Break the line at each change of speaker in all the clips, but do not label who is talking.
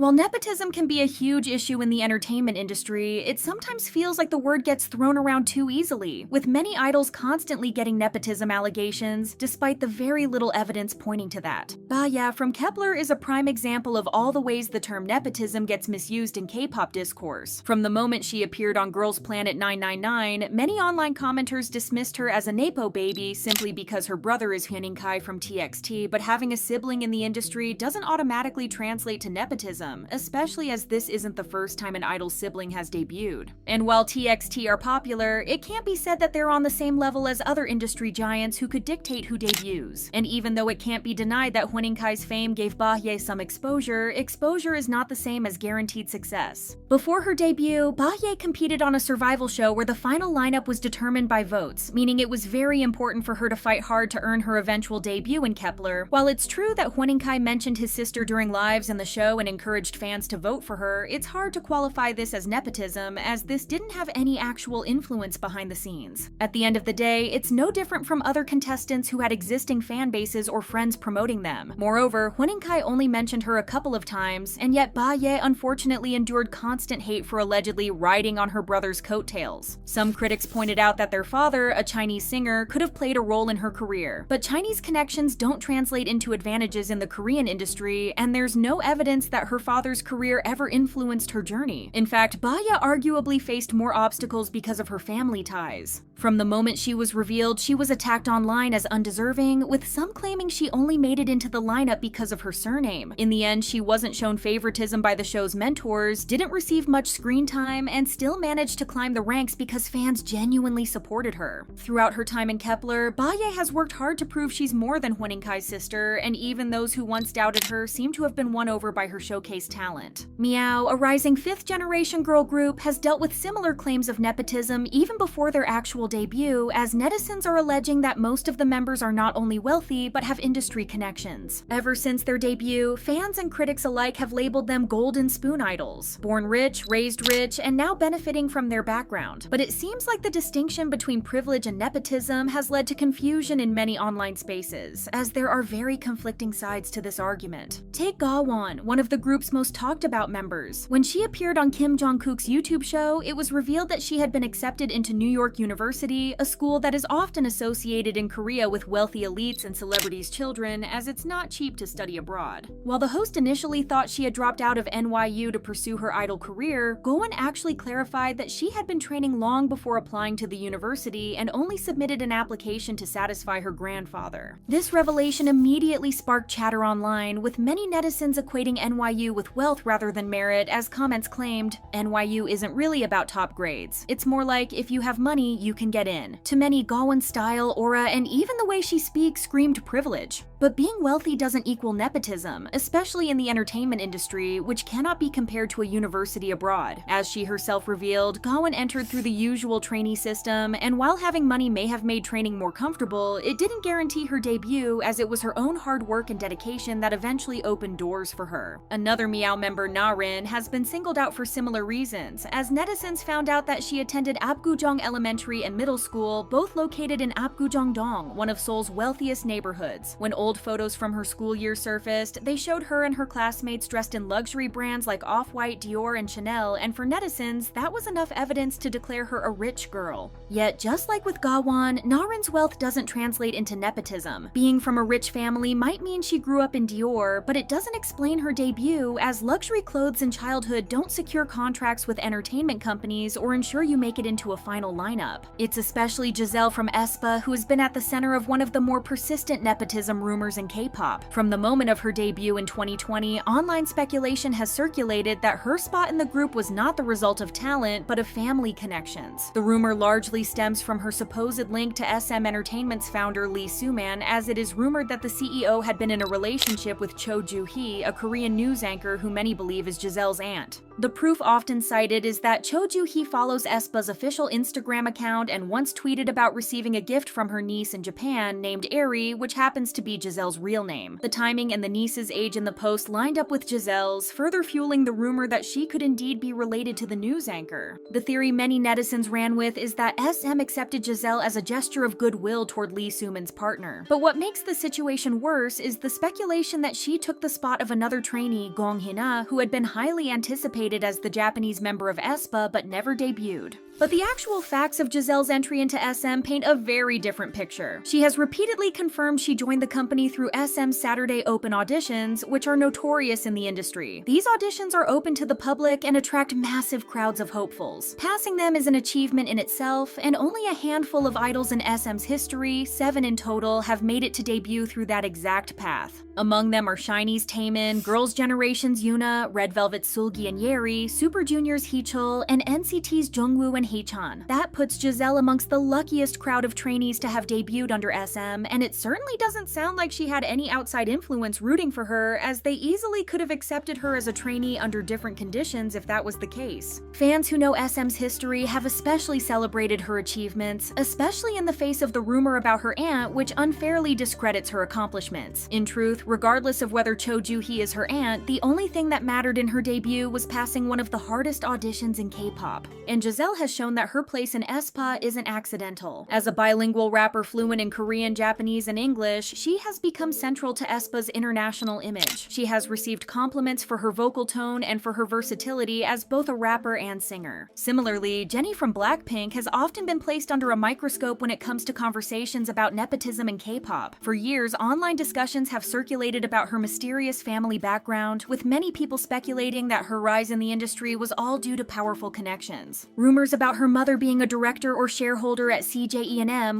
While nepotism can be a huge issue in the entertainment industry, it sometimes feels like the word gets thrown around too easily, with many idols constantly getting nepotism allegations, despite the very little evidence pointing to that. Baya from Kepler is a prime example of all the ways the term nepotism gets misused in K-pop discourse. From the moment she appeared on Girls Planet 999, many online commenters dismissed her as a Nepo baby simply because her brother is Hyunjin from TXT, but having a sibling in the industry doesn't automatically translate to nepotism, especially as this isn't the first time an idol sibling has debuted. And while TXT are popular, it can't be said that they're on the same level as other industry giants who could dictate who debuts. And even though it can't be denied that Hyunjinkai's fame gave Bahye some exposure, exposure is not the same as guaranteed success. Before her debut, Bahye competed on a survival show where the final lineup was determined by votes, meaning it was very important for her to fight hard to earn her eventual debut in Kepler. While it's true that Hyunjinkai mentioned his sister during lives in the show and encouraged fans to vote for her, it's hard to qualify this as nepotism, as this didn't have any actual influence behind the scenes. At the end of the day, it's no different from other contestants who had existing fan bases or friends promoting them. Moreover, Hyunjinkai only mentioned her a couple of times, and yet Bahye unfortunately endured constant hate for allegedly riding on her brother's coattails. Some critics pointed out that their father, a Chinese singer, could have played a role in her career, but Chinese connections don't translate into advantages in the Korean industry, and there's no evidence that her father's career ever influenced her journey. In fact, Baya arguably faced more obstacles because of her family ties. From the moment she was revealed, she was attacked online as undeserving, with some claiming she only made it into the lineup because of her surname. In the end, she wasn't shown favoritism by the show's mentors, didn't receive much screen time, and still managed to climb the ranks because fans genuinely supported her. Throughout her time in Kepler, Baya has worked hard to prove she's more than Hyunjinkai's sister, and even those who once doubted her seem to have been won over by her showcase talent. Miyeon, a rising fifth-generation girl group, has dealt with similar claims of nepotism even before their actual debut, as netizens are alleging that most of the members are not only wealthy but have industry connections. Ever since their debut, fans and critics alike have labeled them golden spoon idols, born rich, raised rich, and now benefiting from their background. But it seems like the distinction between privilege and nepotism has led to confusion in many online spaces, as there are very conflicting sides to this argument. Take Gawon, one of the group's most talked about members. When she appeared on Kim Jong-kook's YouTube show, it was revealed that she had been accepted into New York University, a school that is often associated in Korea with wealthy elites and celebrities' children, as it's not cheap to study abroad. While the host initially thought she had dropped out of NYU to pursue her idol career, Gowon actually clarified that she had been training long before applying to the university and only submitted an application to satisfy her grandfather. This revelation immediately sparked chatter online, with many netizens equating NYU with wealth rather than merit, as comments claimed, NYU isn't really about top grades. It's more like, if you have money, you can get in. To many, Gawon's style, aura, and even the way she speaks screamed privilege. But being wealthy doesn't equal nepotism, especially in the entertainment industry, which cannot be compared to a university abroad. As she herself revealed, Gawon entered through the usual trainee system, and while having money may have made training more comfortable, it didn't guarantee her debut, as it was her own hard work and dedication that eventually opened doors for her. Another Meow member, Narin, has been singled out for similar reasons, as netizens found out that she attended Apgujeong Elementary and Middle School, both located in Apgujeong-dong, one of Seoul's wealthiest neighborhoods. When old photos from her school year surfaced, they showed her and her classmates dressed in luxury brands like Off-White, Dior, and Chanel, and for netizens, that was enough evidence to declare her a rich girl. Yet, just like with Gawon, Narin's wealth doesn't translate into nepotism. Being from a rich family might mean she grew up in Dior, but it doesn't explain her debut, as luxury clothes in childhood don't secure contracts with entertainment companies or ensure you make it into a final lineup. It's especially Giselle from aespa who has been at the center of one of the more persistent nepotism rumors in K-pop. From the moment of her debut in 2020, online speculation has circulated that her spot in the group was not the result of talent, but of family connections. The rumor largely stems from her supposed link to SM Entertainment's founder Lee Soo-man, as it is rumored that the CEO had been in a relationship with Cho Joo-hee, a Korean news anchor who many believe is Giselle's aunt. The proof often cited is that Cho Joo-hee follows aespa's official Instagram account and once tweeted about receiving a gift from her niece in Japan named Eri, which happens to be Giselle's real name. The timing and the niece's age in the post lined up with Giselle's, further fueling the rumor that she could indeed be related to the news anchor. The theory many netizens ran with is that SM accepted Giselle as a gesture of goodwill toward Lee Soo-min's partner. But what makes the situation worse is the speculation that she took the spot of another trainee, Gong Hina, who had been highly anticipated as the Japanese member of aespa but never debuted. But the actual facts of Giselle's entry into SM paint a very different picture. She has repeatedly confirmed she joined the company through SM's Saturday Open auditions, which are notorious in the industry. These auditions are open to the public and attract massive crowds of hopefuls. Passing them is an achievement in itself, and only a handful of idols in SM's history, 7 in total, have made it to debut through that exact path. Among them are SHINee's Taemin, Girls' Generation's Yoona, Red Velvet's Seulgi and Yeri, Super Junior's Heechul, and NCT's Jungwoo and Haechan. That puts Giselle amongst the luckiest crowd of trainees to have debuted under SM, and it certainly doesn't sound like she had any outside influence rooting for her, as they easily could have accepted her as a trainee under different conditions if that was the case. Fans who know SM's history have especially celebrated her achievements, especially in the face of the rumor about her aunt, which unfairly discredits her accomplishments. In truth, regardless of whether Cho Joo-hee is her aunt, the only thing that mattered in her debut was passing one of the hardest auditions in K-pop. And Giselle has shown that her place in aespa isn't accidental. As a bilingual rapper fluent in Korean, Japanese, and English, she has become central to aespa's international image. She has received compliments for her vocal tone and for her versatility as both a rapper and singer. Similarly, Jennie from BLACKPINK has often been placed under a microscope when it comes to conversations about nepotism and K-pop. For years, online discussions have circulated about her mysterious family background, with many people speculating that her rise in the industry was all due to powerful connections. Rumors about her mother being a director or shareholder at CJ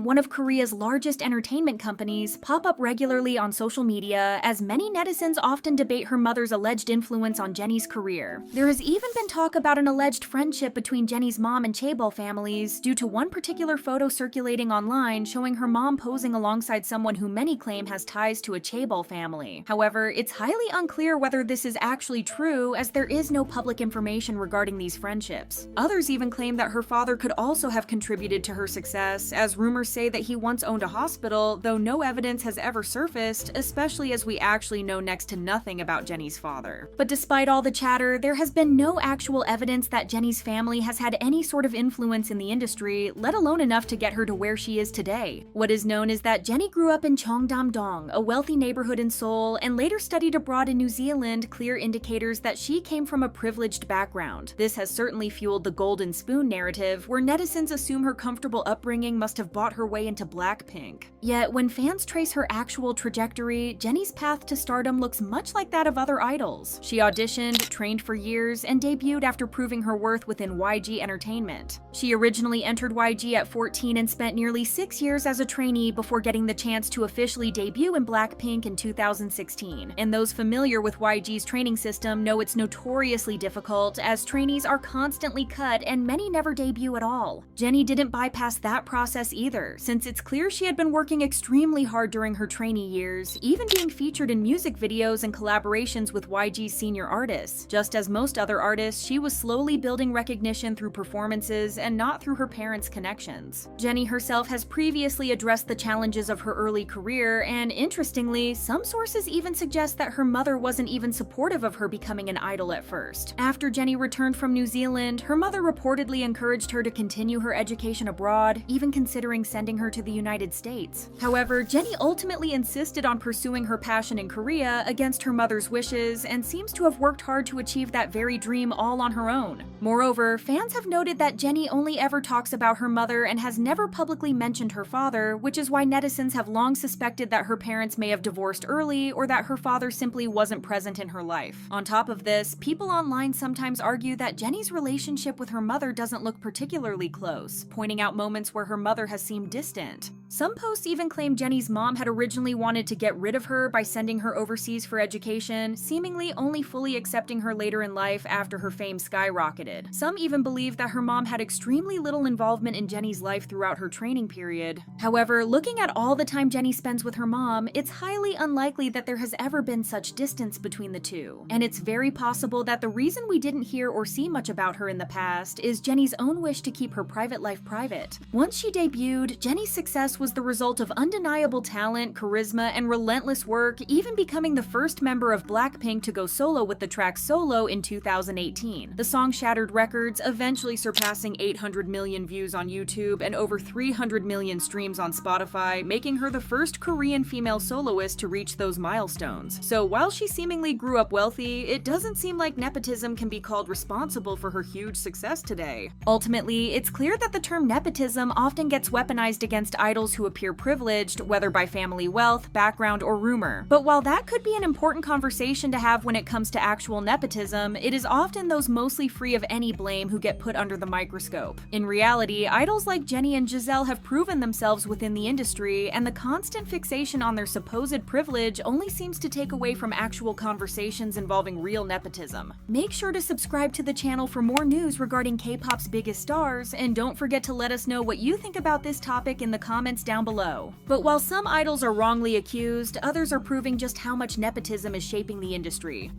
one of Korea's largest entertainment companies, pop up regularly on social media, as many netizens often debate her mother's alleged influence on Jennie's career. There has even been talk about an alleged friendship between Jennie's mom and chaebol families due to one particular photo circulating online showing her mom posing alongside someone who many claim has ties to a chaebol family. However, it's highly unclear whether this is actually true, as there is no public information regarding these friendships. Others even claim that her father could also have contributed to her success, as rumors say that he once owned a hospital, though no evidence has ever surfaced, especially as we actually know next to nothing about Jennie's father. But despite all the chatter, there has been no actual evidence that Jennie's family has had any sort of influence in the industry, let alone enough to get her to where she is today. What is known is that Jennie grew up in Cheongdam-dong, a wealthy neighborhood in Seoul, and later studied abroad in New Zealand, clear indicators that she came from a privileged background. This has certainly fueled the golden spoon narrative, where netizens assume her comfortable upbringing must have bought her way into BLACKPINK. Yet, when fans trace her actual trajectory, Jennie's path to stardom looks much like that of other idols. She auditioned, trained for years, and debuted after proving her worth within YG Entertainment. She originally entered YG at 14 and spent nearly 6 years as a trainee before getting the chance to officially debut in BLACKPINK in 2016. And those familiar with YG's training system know it's notoriously difficult, as trainees are constantly cut and many never debut at all. Jennie didn't bypass that process either, since it's clear she had been working extremely hard during her trainee years, even being featured in music videos and collaborations with YG's senior artists. Just as most other artists, she was slowly building recognition through performances and not through her parents' connections. Jennie herself has previously addressed the challenges of her early career, and interestingly, some sources even suggest that her mother wasn't even supportive of her becoming an idol at first. After Jennie returned from New Zealand, her mother reportedly encouraged her to continue her education abroad, even considering sending her to the United States. However, Jennie ultimately insisted on pursuing her passion in Korea against her mother's wishes, and seems to have worked hard to achieve that very dream all on her own. Moreover, fans have noted that Jennie only ever talks about her mother and has never publicly mentioned her father, which is why netizens have long suspected that her parents may have divorced early, or that her father simply wasn't present in her life. On top of this, people online sometimes argue that Jennie's relationship with her mother doesn't look particularly close, pointing out moments where her mother has seemed distant. Some posts even claim Jennie's mom had originally wanted to get rid of her by sending her overseas for education, seemingly only fully accepting her later in life after her fame skyrocketed. Some even believe that her mom had extremely little involvement in Jennie's life throughout her training period. However, looking at all the time Jennie spends with her mom, it's highly unlikely that there has ever been such distance between the two. And it's very possible that the reason we didn't hear or see much about her in the past is Jennie's own wish to keep her private life private. Once she debuted, Jennie's success was the result of undeniable talent, charisma, and relentless work, even becoming the first member of BLACKPINK to go solo with the track Solo in 2018. The song shattered records, eventually surpassing 800 million views on YouTube and over 300 million streams on Spotify, making her the first Korean female soloist to reach those milestones. So while she seemingly grew up wealthy, it doesn't seem like nepotism can be called responsible for her huge success today. Ultimately, it's clear that the term nepotism often gets weaponized against idols who appear privileged, whether by family wealth, background, or rumor. But while that could be an important conversation to have when it comes to actual nepotism, it is often those mostly free of any blame who get put under the microscope. In reality, idols like Jennie and Giselle have proven themselves within the industry, and the constant fixation on their supposed privilege only seems to take away from actual conversations involving real nepotism. Make sure to subscribe to the channel for more news regarding K-pop's biggest stars, and don't forget to let us know what you think about this topic in the comments down below. But while some idols are wrongly accused, others are proving just how much nepotism is shaping the industry.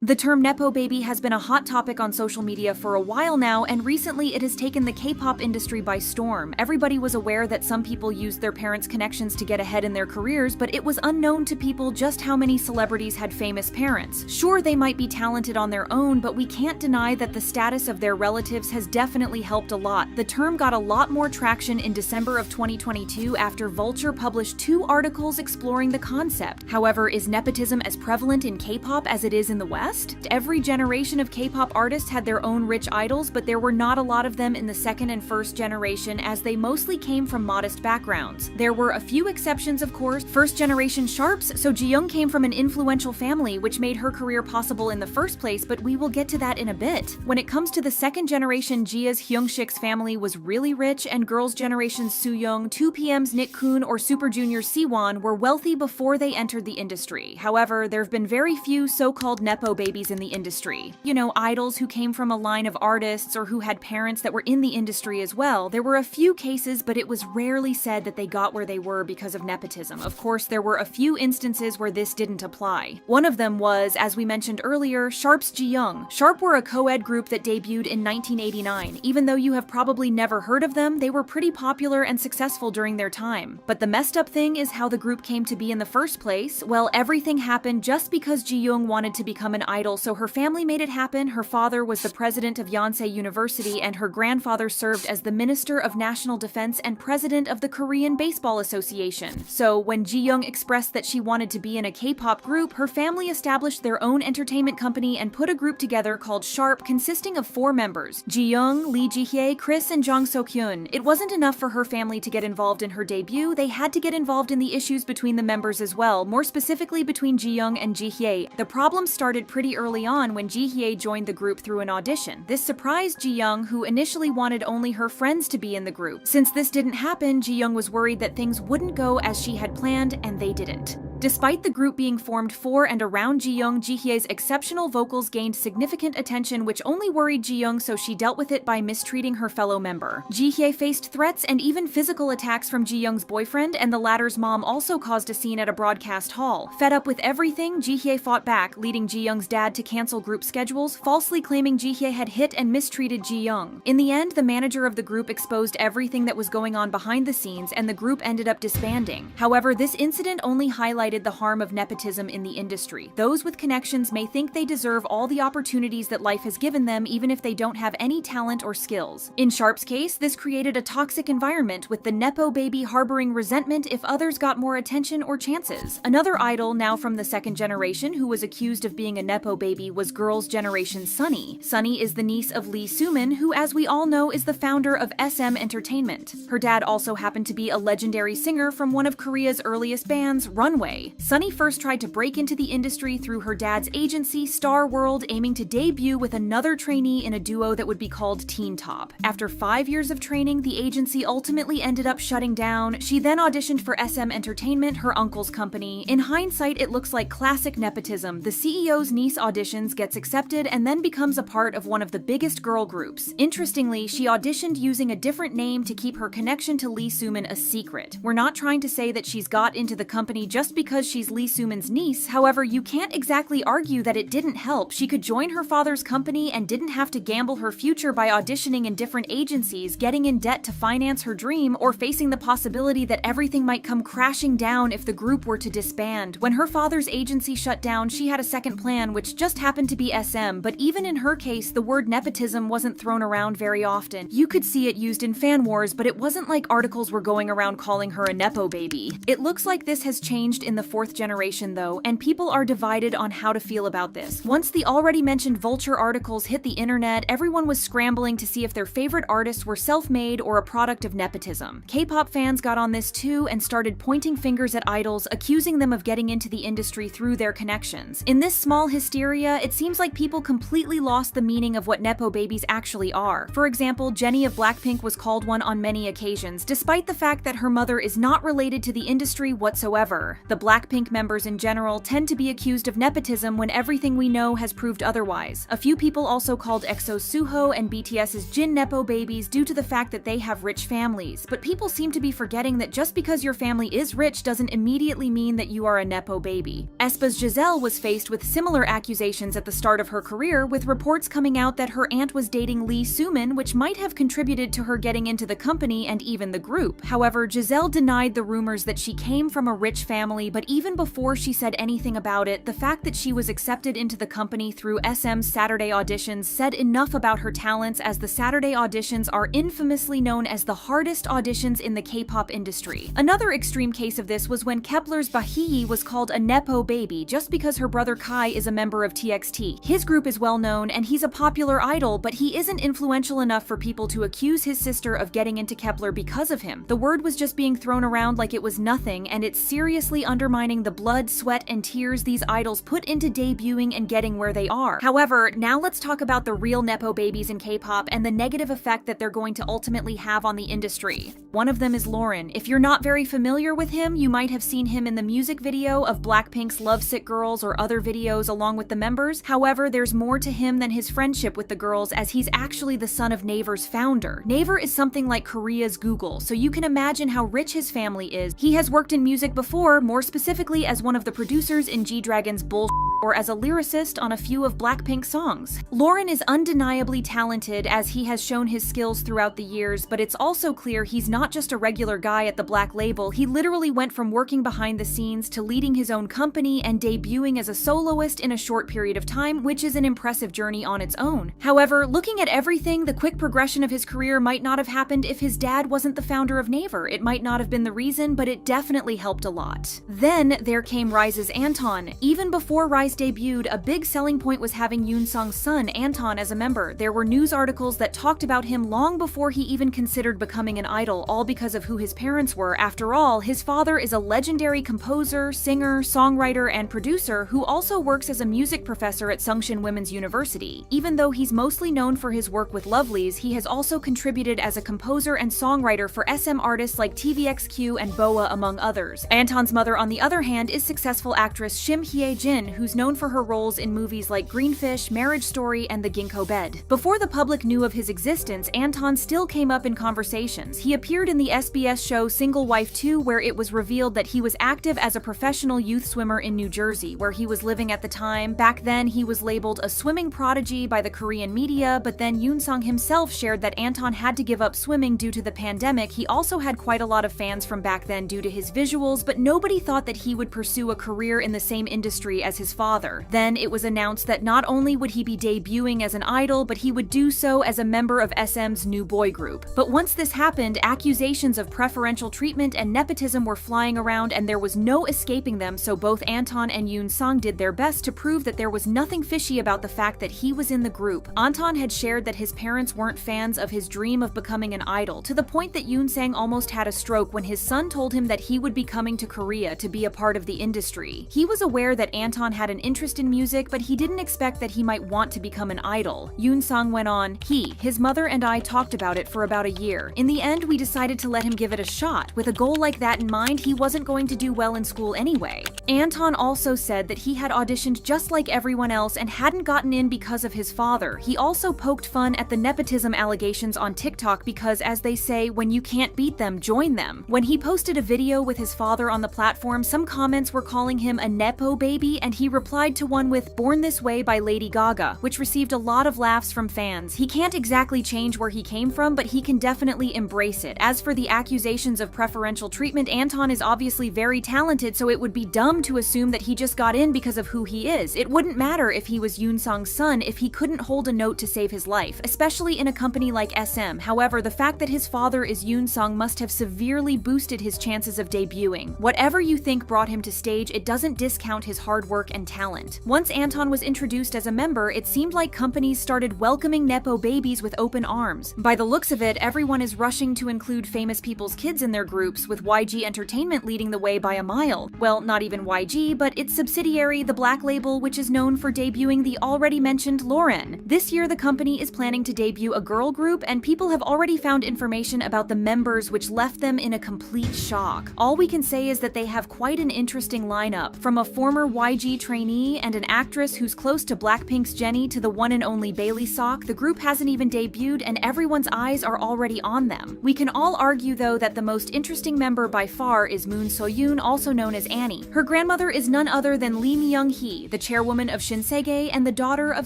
The term Nepo baby has been a hot topic on social media for a while now, and recently it has taken the K-pop industry by storm. Everybody was aware that some people used their parents' connections to get ahead in their careers, but it was unknown to people just how many celebrities had famous parents. Sure, they might be talented on their own, but we can't deny that the status of their relatives has definitely helped a lot. The term got a lot more traction in December of 2022 after Vulture published 2 articles exploring the concept. However, is nepotism as prevalent in K-pop as it is in the West? Every generation of K-pop artists had their own rich idols, but there were not a lot of them in the second and first generation, as they mostly came from modest backgrounds. There were a few exceptions, of course. First generation Sharps, so Jiyoung came from an influential family, which made her career possible in the first place, but we will get to that in a bit. When it comes to the second generation, Jia's Hyungshik's family was really rich, and girls' generation's Sooyoung, 2PM's Nickkoon, or Super Junior's Siwon were wealthy before they entered the industry. However, there have been very few so-called Nepo babies in the industry. You know, idols who came from a line of artists or who had parents that were in the industry as well. There were a few cases, but it was rarely said that they got where they were because of nepotism. Of course, there were a few instances where this didn't apply. One of them was, as we mentioned earlier, Sharp's Jiyoung. Sharp were a co-ed group that debuted in 1989. Even though you have probably never heard of them, they were pretty popular and successful during their time. But the messed up thing is how the group came to be in the first place. Well, everything happened just because Jiyoung wanted to become an idol, so her family made it happen. Her father was the president of Yonsei University, and her grandfather served as the Minister of National Defense and president of the Korean Baseball Association. So when Jiyoung expressed that she wanted to be in a K-pop group, her family established their own entertainment company and put a group together called Sharp, consisting of 4 members: Jiyoung, Lee Ji-hye, Chris, and Jang So-kyun. It wasn't enough for her family to get involved in her debut, they had to get involved in the issues between the members as well, more specifically between Jiyoung and Ji-hye. The problem started pretty early on when Ji-hye joined the group through an audition. This surprised Jiyoung, who initially wanted only her friends to be in the group. Since this didn't happen, Jiyoung was worried that things wouldn't go as she had planned, and they didn't. Despite the group being formed for and around Jiyoung, Ji-hye's exceptional vocals gained significant attention, which only worried Jiyoung, so she dealt with it by mistreating her fellow member. Ji-hye faced threats and even physical attacks from Ji-young's boyfriend, and the latter's mom also caused a scene at a broadcast hall. Fed up with everything, Ji-hye fought back, leading Ji-young's dad to cancel group schedules, falsely claiming Ji-hye had hit and mistreated Ji-young. In the end, the manager of the group exposed everything that was going on behind the scenes, and the group ended up disbanding. However, this incident only highlighted the harm of nepotism in the industry. Those with connections may think they deserve all the opportunities that life has given them, even if they don't have any talent or skills. In Sharp's case, this created a toxic environment, with the Nepo baby harboring resentment if others got more attention or chances. Another idol, now from the second generation, who was accused of being a Nepo baby was girls' generation Sunny. Sunny is the niece of Lee Soo-min, who, as we all know, is the founder of SM Entertainment. Her dad also happened to be a legendary singer from one of Korea's earliest bands, Runway. way. Sunny first tried to break into the industry through her dad's agency, Star World, aiming to debut with another trainee in a duo that would be called Teen Top. After 5 years of training, the agency ultimately ended up shutting down. She then auditioned for SM Entertainment, her uncle's company. In hindsight, it looks like classic nepotism. The CEO's niece auditions, gets accepted, and then becomes a part of one of the biggest girl groups. Interestingly, she auditioned using a different name to keep her connection to Lee Soo-min a secret. We're not trying to say that she's got into the company just because she's Lee Soo-min's niece, however, you can't exactly argue that it didn't help. She could join her father's company and didn't have to gamble her future by auditioning in different agencies, getting in debt to finance her dream, or facing the possibility that everything might come crashing down if the group were to disband. When her father's agency shut down, she had a second plan, which just happened to be SM, but even in her case, the word nepotism wasn't thrown around very often. You could see it used in fan wars, but it wasn't like articles were going around calling her a Nepo baby. It looks like this has changed in the 4th generation though, and people are divided on how to feel about this. Once the already mentioned Vulture articles hit the internet, everyone was scrambling to see if their favorite artists were self-made or a product of nepotism. K-pop fans got on this too and started pointing fingers at idols, accusing them of getting into the industry through their connections. In this small hysteria, it seems like people completely lost the meaning of what Nepo babies actually are. For example, Jennie of BLACKPINK was called one on many occasions, despite the fact that her mother is not related to the industry whatsoever. The BLACKPINK members in general tend to be accused of nepotism when everything we know has proved otherwise. A few people also called EXO's Suho and BTS's Jin Nepo babies due to the fact that they have rich families, but people seem to be forgetting that just because your family is rich doesn't immediately mean that you are a Nepo baby. aespa's Giselle was faced with similar accusations at the start of her career, with reports coming out that her aunt was dating Lee Soo-min, which might have contributed to her getting into the company and even the group. However, Giselle denied the rumors that she came from a rich family, but even before she said anything about it, the fact that she was accepted into the company through SM's Saturday auditions said enough about her talents, as the Saturday auditions are infamously known as the hardest auditions in the K-pop industry. Another extreme case of this was when Kepler's Bahiyi was called a Nepo baby just because her brother Kai is a member of TXT. His group is well known and he's a popular idol, but he isn't influential enough for people to accuse his sister of getting into Kepler because of him. The word was just being thrown around like it was nothing, and it's seriously undermining the blood, sweat, and tears these idols put into debuting and getting where they are. However, now let's talk about the real Nepo babies in K-pop and the negative effect that they're going to ultimately have on the industry. One of them is Lauren. If you're not very familiar with him, you might have seen him in the music video of BLACKPINK's Lovesick Girls or other videos along with the members. However, there's more to him than his friendship with the girls, as he's actually the son of Naver's founder. Naver is something like Korea's Google, so you can imagine how rich his family is. He has worked in music before, more specifically as one of the producers in G-Dragon's Bull or as a lyricist on a few of BLACKPINK's songs. Lauren is undeniably talented, as he has shown his skills throughout the years, but it's also clear he's not just a regular guy at the Black label. He literally went from working behind the scenes to leading his own company and debuting as a soloist in a short period of time, which is an impressive journey on its own. However, looking at everything, the quick progression of his career might not have happened if his dad wasn't the founder of Naver. It might not have been the reason, but it definitely helped a lot. Then there came RIIZE's Anton. Even before RIIZE debuted, a big selling point was having Yoonsung's son, Anton, as a member. There were news articles that talked about him long before he even considered becoming an idol, all because of who his parents were. After all, his father is a legendary composer, singer, songwriter, and producer who also works as a music professor at Sungshin Women's University. Even though he's mostly known for his work with Lovelyz, he has also contributed as a composer and songwriter for SM artists like TVXQ and BoA, among others. Anton's mother, on the other hand, is successful actress Shim Hye-jin, who's known for her roles in movies like Greenfish, Marriage Story, and The Ginkgo Bed. Before the public knew of his existence, Anton still came up in conversations. He appeared in the SBS show Single Wife 2, where it was revealed that he was active as a professional youth swimmer in New Jersey, where he was living at the time. Back then, he was labeled a swimming prodigy by the Korean media, but then Yoonsung himself shared that Anton had to give up swimming due to the pandemic. He also had quite a lot of fans from back then due to his visuals, but nobody thought that he would pursue a career in the same industry as his father father. Then it was announced that not only would he be debuting as an idol, but he would do so as a member of SM's new boy group. But once this happened, accusations of preferential treatment and nepotism were flying around and there was no escaping them, so both Anton and Yoon did their best to prove that there was nothing fishy about the fact that he was in the group. Anton had shared that his parents weren't fans of his dream of becoming an idol, to the point that Yoon almost had a stroke when his son told him that he would be coming to Korea to be a part of the industry. He was aware that Anton had an interest in music, but he didn't expect that he might want to become an idol. Yoon went on, his mother and I talked about it for about a year. In the end, we decided to let him give it a shot. With a goal like that in mind, he wasn't going to do well in school anyway. Anton also said that he had auditioned just like everyone else and hadn't gotten in because of his father. He also poked fun at the nepotism allegations on TikTok because, as they say, when you can't beat them, join them. When he posted a video with his father on the platform, some comments were calling him a Nepo baby, and he replied to one with "Born This Way" by Lady Gaga, which received a lot of laughs from fans. He can't exactly change where he came from, but he can definitely embrace it. As for the accusations of preferential treatment, Anton is obviously very talented, so it would be dumb to assume that he just got in because of who he is. It wouldn't matter if he was Yoon son if he couldn't hold a note to save his life, especially in a company like SM. However, the fact that his father is Yoon must have severely boosted his chances of debuting. Whatever you think brought him to stage, it doesn't discount his hard work and talent. Once Anton was introduced as a member, it seemed like companies started welcoming Nepo babies with open arms. By the looks of it, everyone is rushing to include famous people's kids in their groups, with YG Entertainment leading the way by a mile. Well, not even YG, but its subsidiary, the Black Label, which is known for debuting the already mentioned Lauren. This year, the company is planning to debut a girl group, and people have already found information about the members, which left them in a complete shock. All we can say is that they have quite an interesting lineup, from a former YG trainee and an actress who's close to BLACKPINK's Jennie to the one and only Bailey Sok. The group hasn't even debuted, and everyone's eyes are already on them. We can all argue, though, that the most interesting member by far is Moon So-yoon, also known as Annie. Her grandmother is none other than Lee Myung-hee, the chairwoman of Shinsegae and the daughter of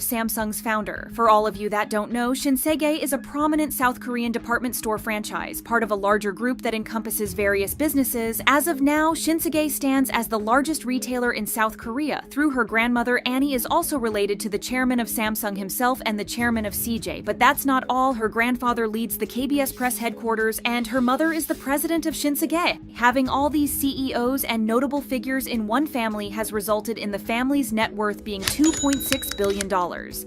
Samsung's founder. For all of you that don't know, Shinsegae is a prominent South Korean department store franchise, part of a larger group that encompasses various businesses. As of now, Shinsegae stands as the largest retailer in South Korea. Through her grandmother, Annie is also related to the chairman of Samsung himself and the chairman of CJ. But that's not all. Her grandfather leads the KBS press headquarters, and her mother is the president of Shinsegae. Having all these CEOs and notable figures in one family has resulted in the family's net worth being $2.6 billion.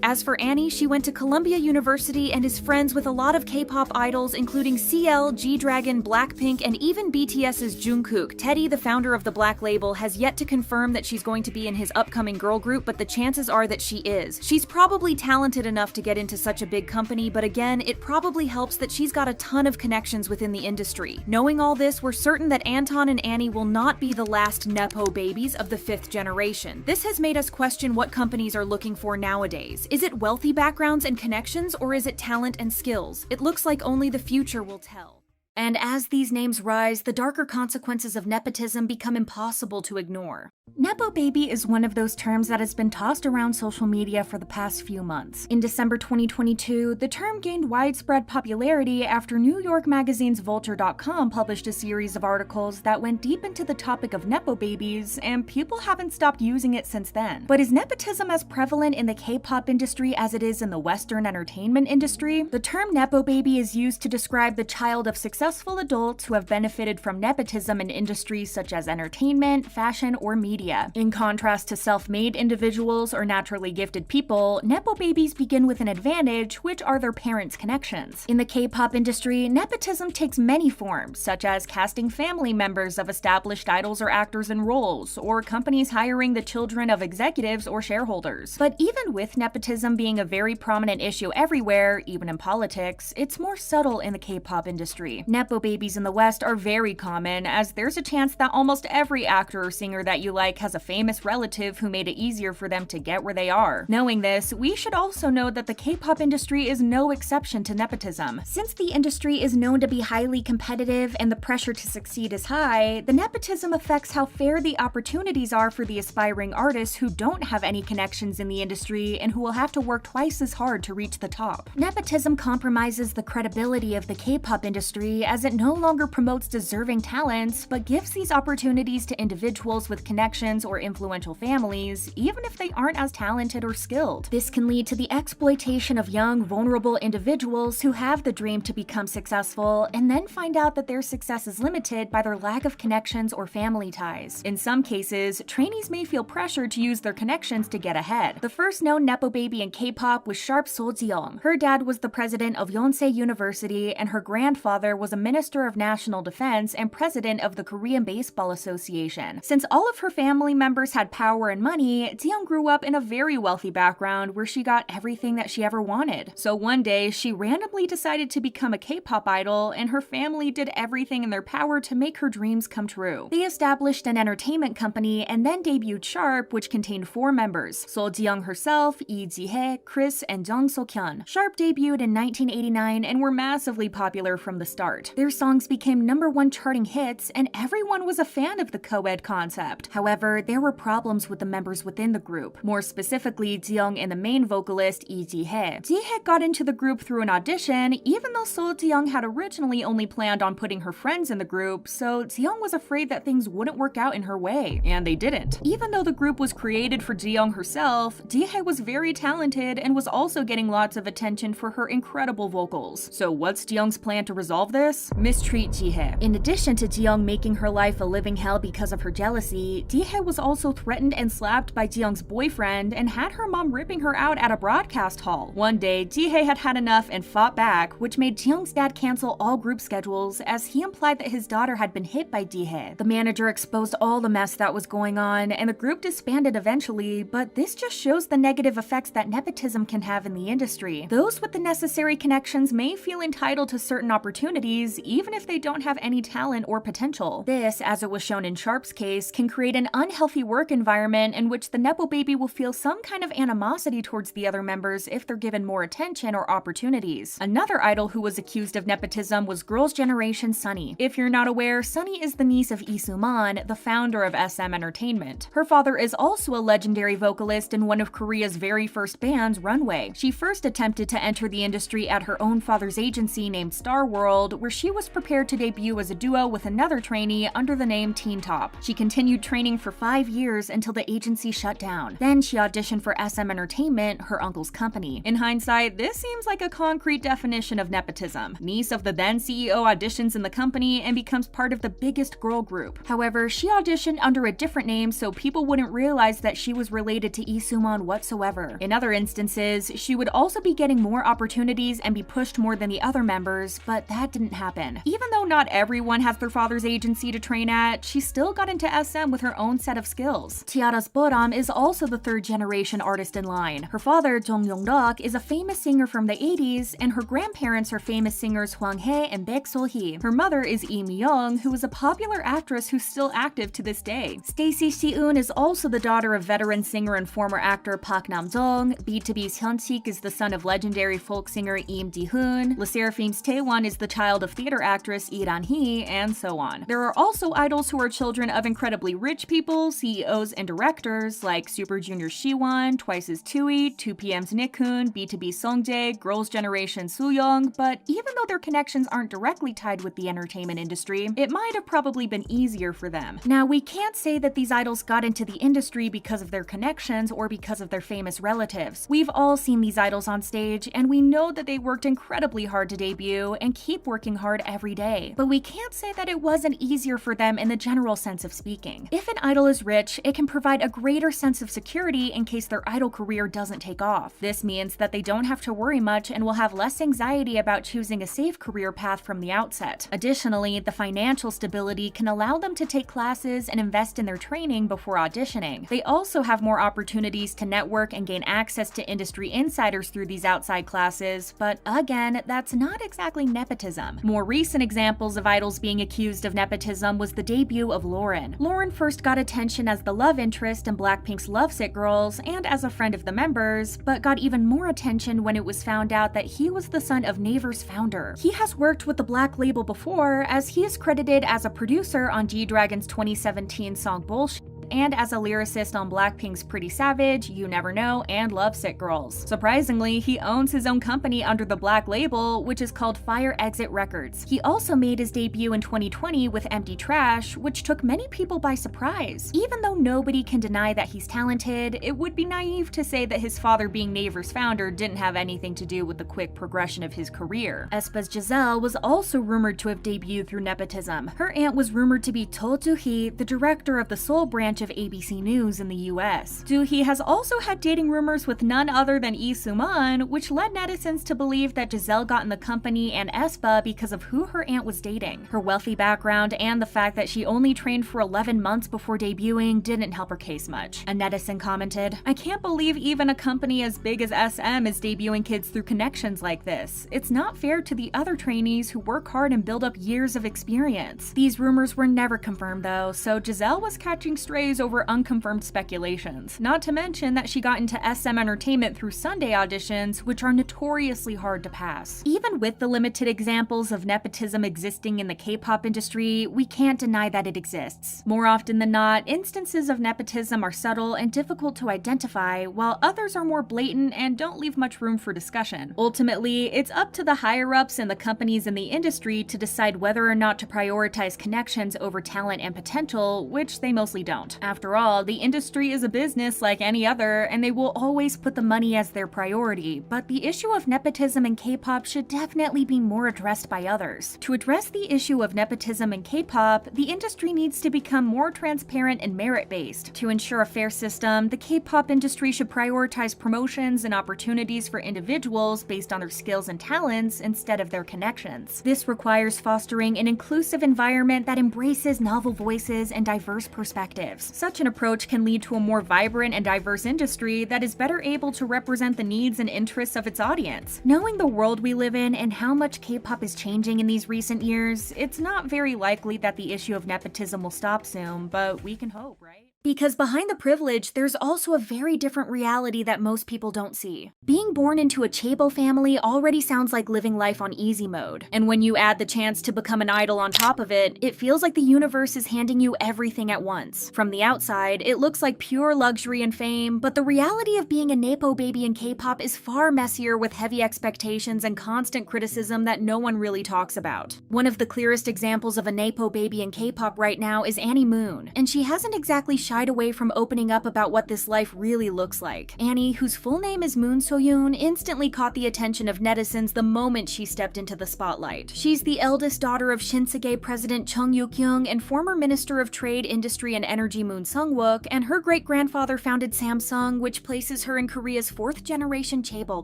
As for Annie, she went to Columbia University and is friends with a lot of K-pop idols, including CL, G-Dragon, BLACKPINK, and even BTS's Jungkook. Teddy, the founder of the Black Label, has yet to confirm that she's going to be in his upcoming girl group, but the chances are that she is. She's probably talented enough to get into such a big company, but again, it probably helps that she's got a ton of connections within the industry. Knowing all this, we're certain that Anton and Annie will not be the last Nepo babies of the 5th generation. This has made us question what companies are looking for nowadays. Is it wealthy backgrounds and connections, or is it talent and skills? It looks like only the future will tell. And as these names rise, the darker consequences of nepotism become impossible to ignore. Nepo baby is one of those terms that has been tossed around social media for the past few months. In December 2022, the term gained widespread popularity after New York magazine's Vulture.com published a series of articles that went deep into the topic of Nepo babies, and people haven't stopped using it since then. But is nepotism as prevalent in the K-pop industry as it is in the Western entertainment industry? The term Nepo baby is used to describe the child of successful adults who have benefited from nepotism in industries such as entertainment, fashion, or media. In contrast to self-made individuals or naturally gifted people, Nepo babies begin with an advantage, which are their parents' connections. In the K-pop industry, nepotism takes many forms, such as casting family members of established idols or actors in roles, or companies hiring the children of executives or shareholders. But even with nepotism being a very prominent issue everywhere, even in politics, it's more subtle in the K-pop industry. Nepo babies in the West are very common, as there's a chance that almost every actor or singer that you like has a famous relative who made it easier for them to get where they are. Knowing this, we should also know that the K-pop industry is no exception to nepotism. Since the industry is known to be highly competitive and the pressure to succeed is high, the nepotism affects how fair the opportunities are for the aspiring artists who don't have any connections in the industry and who will have to work twice as hard to reach the top. Nepotism compromises the credibility of the K-pop industry, industry as it no longer promotes deserving talents, but gives these opportunities to individuals with connections or influential families, even if they aren't as talented or skilled. This can lead to the exploitation of young, vulnerable individuals who have the dream to become successful and then find out that their success is limited by their lack of connections or family ties. In some cases, trainees may feel pressured to use their connections to get ahead. The first known Nepo baby in K-pop was Sharp Seo-jeong. Her dad was the president of Yonsei University, and her grandfather was a minister of national defense and president of the Korean Baseball Association. Since all of her family members had power and money, Jeong grew up in a very wealthy background where she got everything that she ever wanted. So one day, she randomly decided to become a K-pop idol, and her family did everything in their power to make her dreams come true. They established an entertainment company and then debuted Sharp, which contained 4 members: Seo-jeong herself, Lee Ji-hae, Chris, and Jung So-kyun. Sharp debuted in 1989 and were massively popular from the start. Their songs became #1 charting hits, and everyone was a fan of the co-ed concept. However, there were problems with the members within the group, more specifically Jeong and the main vocalist Lee Ji-hae. Ji-hae got into the group through an audition, even though Seo-jeong had originally only planned on putting her friends in the group, so Jeong was afraid that things wouldn't work out in her way, and they didn't. Even though the group was created for Jeong herself, Ji-hae was very talented and was also getting lots of attention for her incredible vocals. So what's Jeong's plan to resolve this? Mistreat Ji-hae. In addition to Jeong making her life a living hell because of her jealousy, Ji-hae was also threatened and slapped by Jeong's boyfriend and had her mom ripping her out at a broadcast hall. One day, Ji-hae had had enough and fought back, which made Jeong's dad cancel all group schedules as he implied that his daughter had been hit by Ji-hae. The manager exposed all the mess that was going on, and the group disbanded eventually, but this just shows the negative effects that nepotism can have in the industry. Those with the necessary connections may feel entitled to certain opportunities, even if they don't have any talent or potential. This, as it was shown in Sharp's case, can create an unhealthy work environment in which the Nepo baby will feel some kind of animosity towards the other members if they're given more attention or opportunities. Another idol who was accused of nepotism was Girls' Generation Sunny. If you're not aware, Sunny is the niece of Lee Soo-man, the founder of SM Entertainment. Her father is also a legendary vocalist in one of Korea's very first bands, Runway. She first attempted to enter the industry at her own father's agency named Star World, where she was prepared to debut as a duo with another trainee under the name Teen Top. She continued training for 5 years until the agency shut down. Then she auditioned for SM Entertainment, her uncle's company. In hindsight, this seems like a concrete definition of nepotism. Niece of the then CEO auditions in the company and becomes part of the biggest girl group. However, she auditioned under a different name so people wouldn't realize that she was related to Lee Soo-man whatsoever. In other instances, she would also be getting more opportunities and be pushed more than the other members, but that didn't happen. Even though not everyone has their father's agency to train at, she still got into SM with her own set of skills. Tiara's Boram is also the 3rd generation artist in line. Her father, Jung Yong-deok, is a famous singer from the 80s, and her grandparents are famous singers Hwang Hae and Baek So-hee. Her mother is Lee Miyeon, who is a popular actress who's still active to this day. Stacey Si-eun is also the daughter of veteran singer and former actor Park Nam-jung. B2B's Hyun-sik is the son of legendary folk singer Im Ji-hoon. LE SSERAFIM's Taewon is the child of theater actress Lee Ran-hee, and so on. There are also idols who are children of incredibly rich people, CEOs, and directors like Super Junior's Siwon, Twice's Tui, 2PM's Nickhoon, B2B Sungjae, Girls' Generation Sooyoung, but even though their connections aren't directly tied with the entertainment industry, it might have probably been easier for them. Now, we can't say that these idols got into the industry because of their connections or because of their famous relatives. We've all seen these idols on stage, and we know that they worked incredibly hard to debut and keep working hard every day. But we can't say that it wasn't easier for them in the general sense of speaking. If an idol is rich, it can provide a greater sense of security in case their idol career doesn't take off. This means that they don't have to worry much and will have less anxiety about choosing a safe career path from the outset. Additionally, the financial stability can allow them to take classes and invest in their training before auditioning. They also have more opportunities to network and gain access to industry insiders through these outside classes, but again, that's not exactly nepotism. More recent examples of idols being accused of nepotism was the debut of Lauren. Lauren first got attention as the love interest in BLACKPINK's Lovesick Girls and as a friend of the members, but got even more attention when it was found out that he was the son of Naver's founder. He has worked with the Black label before, as he is credited as a producer on G-Dragon's 2017 song Bullshit and as a lyricist on BLACKPINK's Pretty Savage, You Never Know, and Lovesick Girls. Surprisingly, he owns his own company under the Black label, which is called Fire Exit Records. He also made his debut in 2020 with Empty Trash, which took many people by surprise. Even though nobody can deny that he's talented, it would be naive to say that his father being Naver's founder didn't have anything to do with the quick progression of his career. aespa's Giselle was also rumored to have debuted through nepotism. Her aunt was rumored to be To Do-hee, the director of the Seoul branch of ABC News in the US. Do-hee has also had dating rumors with none other than Lee Soo-man, which led netizens to believe that Giselle got in the company and aespa because of who her aunt was dating. Her wealthy background and the fact that she only trained for 11 months before debuting didn't help her case much. A netizen commented, "I can't believe even a company as big as SM is debuting kids through connections like this. It's not fair to the other trainees who work hard and build up years of experience." These rumors were never confirmed though, so Giselle was catching strays over unconfirmed speculations. Not to mention that she got into SM Entertainment through Sunday auditions, which are notoriously hard to pass. Even with the limited examples of nepotism existing in the K-pop industry, we can't deny that it exists. More often than not, instances of nepotism are subtle and difficult to identify, while others are more blatant and don't leave much room for discussion. Ultimately, it's up to the higher-ups and the companies in the industry to decide whether or not to prioritize connections over talent and potential, which they mostly don't. After all, the industry is a business like any other, and they will always put the money as their priority, but the issue of nepotism in K-pop should definitely be more addressed by others. To address the issue of nepotism in K-pop, the industry needs to become more transparent and merit-based. To ensure a fair system, the K-pop industry should prioritize promotions and opportunities for individuals based on their skills and talents instead of their connections. This requires fostering an inclusive environment that embraces novel voices and diverse perspectives. Such an approach can lead to a more vibrant and diverse industry that is better able to represent the needs and interests of its audience. Knowing the world we live in and how much K-pop is changing in these recent years, it's not very likely that the issue of nepotism will stop soon, but we can hope, right? Because behind the privilege, there's also a very different reality that most people don't see. Being born into a chaebol family already sounds like living life on easy mode. And when you add the chance to become an idol on top of it, it feels like the universe is handing you everything at once. From the outside, it looks like pure luxury and fame, but the reality of being a Nepo baby in K-pop is far messier with heavy expectations and constant criticism that no one really talks about. One of the clearest examples of a Nepo baby in K-pop right now is Annie Moon, and she hasn't exactly shied away from opening up about what this life really looks like. Annie, whose full name is Moon So-yoon, instantly caught the attention of netizens the moment she stepped into the spotlight. She's the eldest daughter of Shinsegae President Chung Yuk-young and former Minister of Trade, Industry and Energy Moon Sung-wook, and her great-grandfather founded Samsung, which places her in Korea's fourth-generation chaebol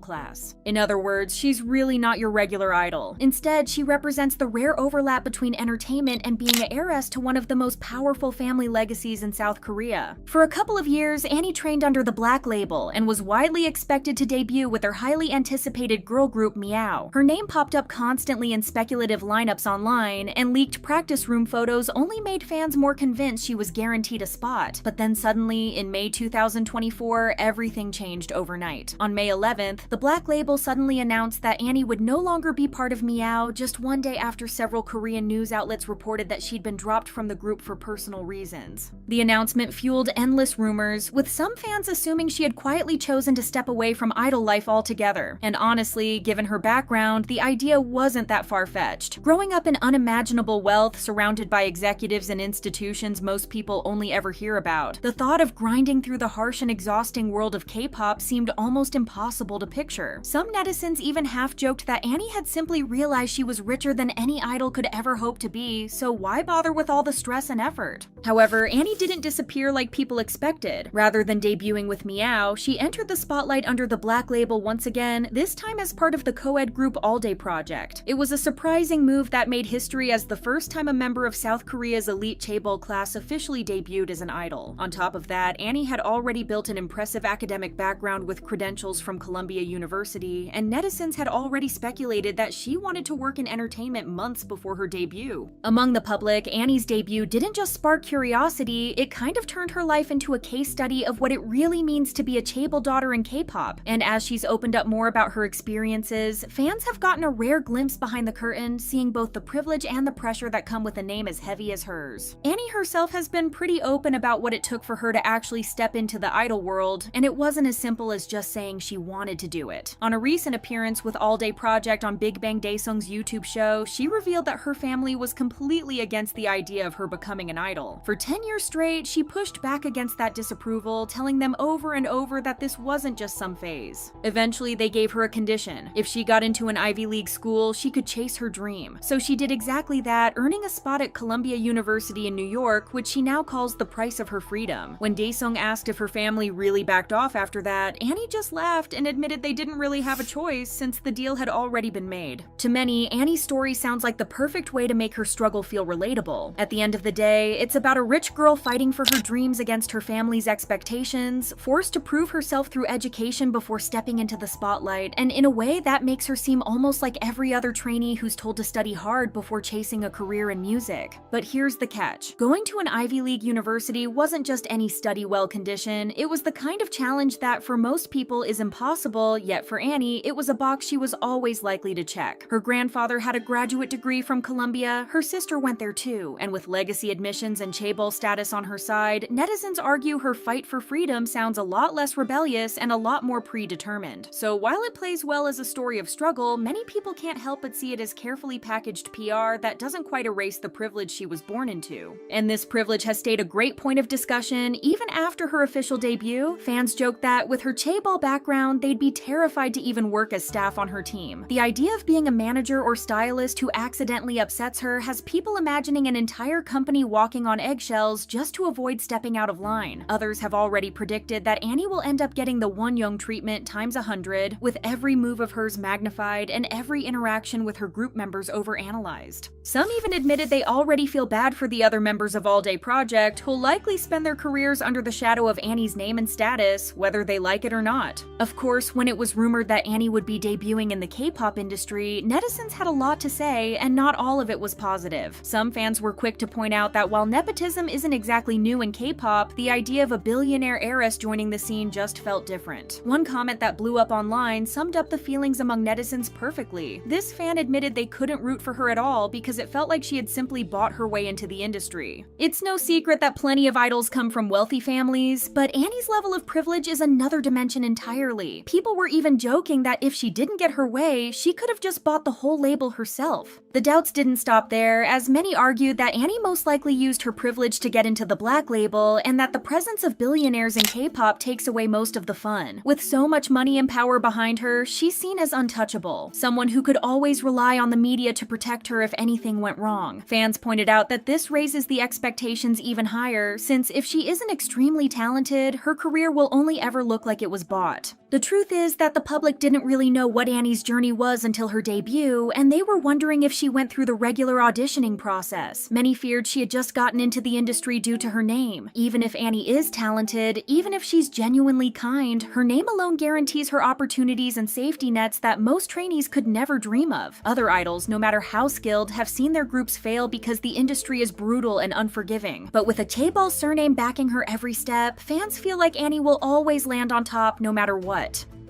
class. In other words, she's really not your regular idol. Instead, she represents the rare overlap between entertainment and being an heiress to one of the most powerful family legacies in South Korea. For a couple of years, Annie trained under the Black label and was widely expected to debut with her highly anticipated girl group Miyeon. Her name popped up constantly in speculative lineups online, and leaked practice room photos only made fans more convinced she was guaranteed a spot. But then suddenly, in May 2024, everything changed overnight. On May 11th, the Black label suddenly announced that Annie would no longer be part of Miyeon just one day after several Korean news outlets reported that she'd been dropped from the group for personal reasons. The announcement fueled endless rumors, with some fans assuming she had quietly chosen to step away from idol life altogether. And honestly, given her background, the idea wasn't that far-fetched. Growing up in unimaginable wealth, surrounded by executives and institutions most people only ever hear about, the thought of grinding through the harsh and exhausting world of K-pop seemed almost impossible to picture. Some netizens even half-joked that Annie had simply realized she was richer than any idol could ever hope to be, so why bother with all the stress and effort? However, Annie didn't disappear like people expected. Rather than debuting with Miyeon, she entered the spotlight under the Black label once again, this time as part of the co-ed group All Day project. It was a surprising move that made history as the first time a member of South Korea's elite chaebol class officially debuted as an idol. On top of that, Annie had already built an impressive academic background with credentials from Columbia University, and netizens had already speculated that she wanted to work in entertainment months before her debut. Among the public, Annie's debut didn't just spark curiosity, it kind of turned her life into a case study of what it really means to be a chaebol daughter in K-pop, and as she's opened up more about her experiences, fans have gotten a rare glimpse behind the curtain, seeing both the privilege and the pressure that come with a name as heavy as hers. Annie herself has been pretty open about what it took for her to actually step into the idol world, and it wasn't as simple as just saying she wanted to do it. On a recent appearance with All Day Project on Big Bang Daesung's YouTube show, she revealed that her family was completely against the idea of her becoming an idol. For 10 years straight, she pushed back against that disapproval, telling them over and over that this wasn't just some phase. Eventually, they gave her a condition. If she got into an Ivy League school, she could chase her dream. So she did exactly that, earning a spot at Columbia University in New York, which she now calls the price of her freedom. When Daesung asked if her family really backed off after that, Annie just laughed and admitted they didn't really have a choice since the deal had already been made. To many, Annie's story sounds like the perfect way to make her struggle feel relatable. At the end of the day, it's about a rich girl fighting for her dreams against her family's expectations, forced to prove herself through education before stepping into the spotlight, and in a way that makes her seem almost like every other trainee who's told to study hard before chasing a career in music. But here's the catch. Going to an Ivy League university wasn't just any study well condition, it was the kind of challenge that for most people is impossible, yet for Annie, it was a box she was always likely to check. Her grandfather had a graduate degree from Columbia, her sister went there too, and with legacy admissions and chaebol status on her side, netizens argue her fight for freedom sounds a lot less rebellious and a lot more predetermined. So while it plays well as a story of struggle, many people can't help but see it as carefully packaged PR that doesn't quite erase the privilege she was born into. And this privilege has stayed a great point of discussion even after her official debut. Fans joke that with her chaebol background, they'd be terrified to even work as staff on her team. The idea of being a manager or stylist who accidentally upsets her has people imagining an entire company walking on eggshells just to avoid stepping out of line. Others have already predicted that Annie will end up getting the Wonyoung treatment times 100, with every move of hers magnified and every interaction with her group members overanalyzed. Some even admitted they already feel bad for the other members of All Day Project, who'll likely spend their careers under the shadow of Annie's name and status, whether they like it or not. Of course, when it was rumored that Annie would be debuting in the K-pop industry, netizens had a lot to say, and not all of it was positive. Some fans were quick to point out that while nepotism isn't exactly new in K-pop, the idea of a billionaire heiress joining the scene just felt different. One comment that blew up online summed up the feelings among netizens perfectly. This fan admitted they couldn't root for her at all because it felt like she had simply bought her way into the industry. It's no secret that plenty of idols come from wealthy families, but Annie's level of privilege is another dimension entirely. People were even joking that if she didn't get her way, she could have just bought the whole label herself. The doubts didn't stop there, as many argued that Annie most likely used her privilege to get into the Black label, and that the presence of billionaires in K-pop takes away most of the fun. With so much money and power behind her, she's seen as untouchable, someone who could always rely on the media to protect her if anything went wrong. Fans pointed out that this raises the expectations even higher, since if she isn't extremely talented, her career will only ever look like it was bought. The truth is that the public didn't really know what Annie's journey was until her debut, and they were wondering if she went through the regular auditioning process. Many feared she had just gotten into the industry due to her name. Even if Annie is talented, even if she's genuinely kind, her name alone guarantees her opportunities and safety nets that most trainees could never dream of. Other idols, no matter how skilled, have seen their groups fail because the industry is brutal and unforgiving. But with a chaebol surname backing her every step, fans feel like Annie will always land on top no matter what.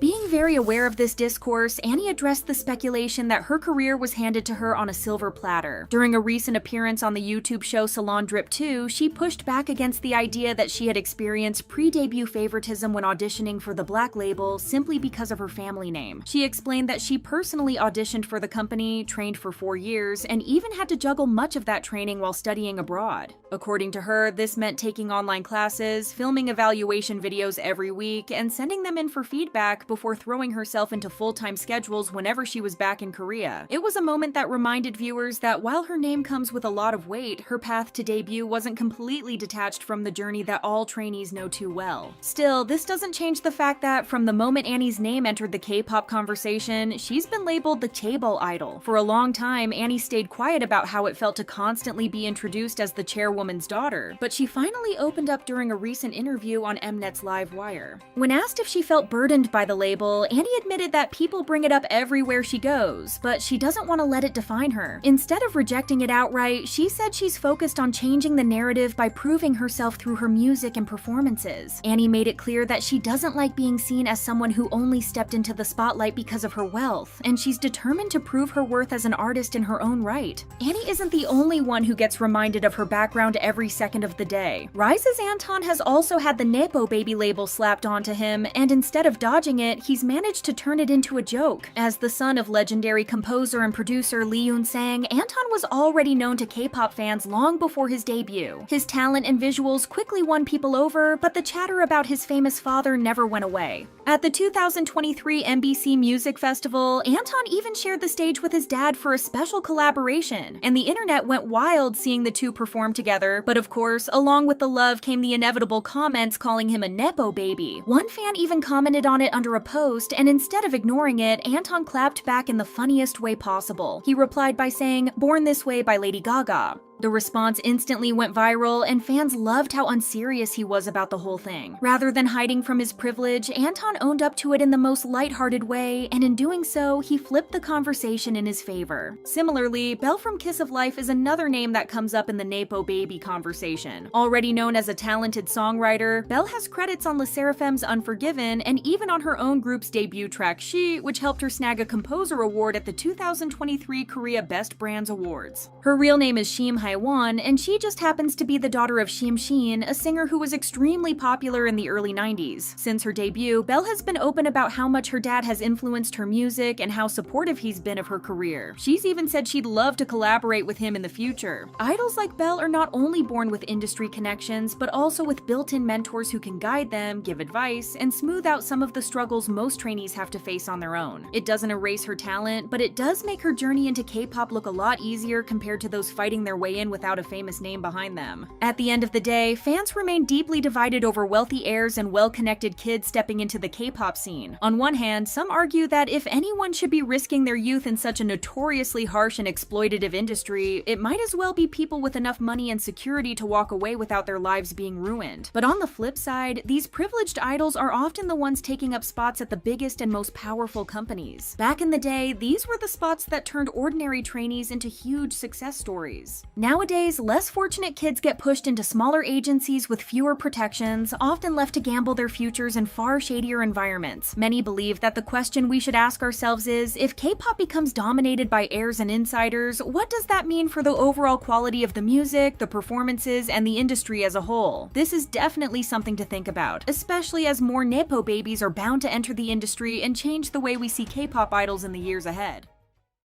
Being very aware of this discourse, Annie addressed the speculation that her career was handed to her on a silver platter. During a recent appearance on the YouTube show Salon Drip 2, she pushed back against the idea that she had experienced pre-debut favoritism when auditioning for the Black label simply because of her family name. She explained that she personally auditioned for the company, trained for 4 years, and even had to juggle much of that training while studying abroad. According to her, this meant taking online classes, filming evaluation videos every week, and sending them in for feedback before throwing herself into full-time schedules whenever she was back in Korea. It was a moment that reminded viewers that while her name comes with a lot of weight, her path to debut wasn't completely detached from the journey that all trainees know too well. Still, this doesn't change the fact that from the moment Annie's name entered the K-pop conversation, she's been labeled the chaebol idol. For a long time, Annie stayed quiet about how it felt to constantly be introduced as the chairwoman's daughter, but she finally opened up during a recent interview on Mnet's Live Wire. When asked if she felt burdened by the label, Annie admitted that people bring it up everywhere she goes, but she doesn't want to let it define her. Instead of rejecting it outright, she said she's focused on changing the narrative by proving herself through her music and performances. Annie made it clear that she doesn't like being seen as someone who only stepped into the spotlight because of her wealth, and she's determined to prove her worth as an artist in her own right. Annie isn't the only one who gets reminded of her background every second of the day. RIIZE's Anton has also had the Nepo baby label slapped onto him, and instead of dodging it, he's managed to turn it into a joke. As the son of legendary composer and producer Lee Yoon-sang, Anton was already known to K-pop fans long before his debut. His talent and visuals quickly won people over, but the chatter about his famous father never went away. At the 2023 MBC Music Festival, Anton even shared the stage with his dad for a special collaboration, and the internet went wild seeing the two perform together. But of course, along with the love came the inevitable comments calling him a Nepo baby. One fan even commented on it under a post, and instead of ignoring it, Anton clapped back in the funniest way possible. He replied by saying, "Born This Way" by Lady Gaga. The response instantly went viral, and fans loved how unserious he was about the whole thing. Rather than hiding from his privilege, Anton owned up to it in the most lighthearted way, and in doing so, he flipped the conversation in his favor. Similarly, Belle from Kiss of Life is another name that comes up in the Nepo baby conversation. Already known as a talented songwriter, Belle has credits on Le Sserafim's Unforgiven and even on her own group's debut track She, which helped her snag a composer award at the 2023 Korea Best Brands Awards. Her real name is Shim Haewon, and she just happens to be the daughter of Shim Shin, a singer who was extremely popular in the early 90s. Since her debut, Belle has been open about how much her dad has influenced her music and how supportive he's been of her career. She's even said she'd love to collaborate with him in the future. Idols like Belle are not only born with industry connections, but also with built-in mentors who can guide them, give advice, and smooth out some of the struggles most trainees have to face on their own. It doesn't erase her talent, but it does make her journey into K-pop look a lot easier compared to those fighting their way in without a famous name behind them. At the end of the day, fans remain deeply divided over wealthy heirs and well-connected kids stepping into the K-pop scene. On one hand, some argue that if anyone should be risking their youth in such a notoriously harsh and exploitative industry, it might as well be people with enough money and security to walk away without their lives being ruined. But on the flip side, these privileged idols are often the ones taking up spots at the biggest and most powerful companies. Back in the day, these were the spots that turned ordinary trainees into huge success stories. Nowadays, less fortunate kids get pushed into smaller agencies with fewer protections, often left to gamble their futures in far shadier environments. Many believe that the question we should ask ourselves is, if K-pop becomes dominated by heirs and insiders, what does that mean for the overall quality of the music, the performances, and the industry as a whole? This is definitely something to think about, especially as more Nepo babies are bound to enter the industry and change the way we see K-pop idols in the years ahead.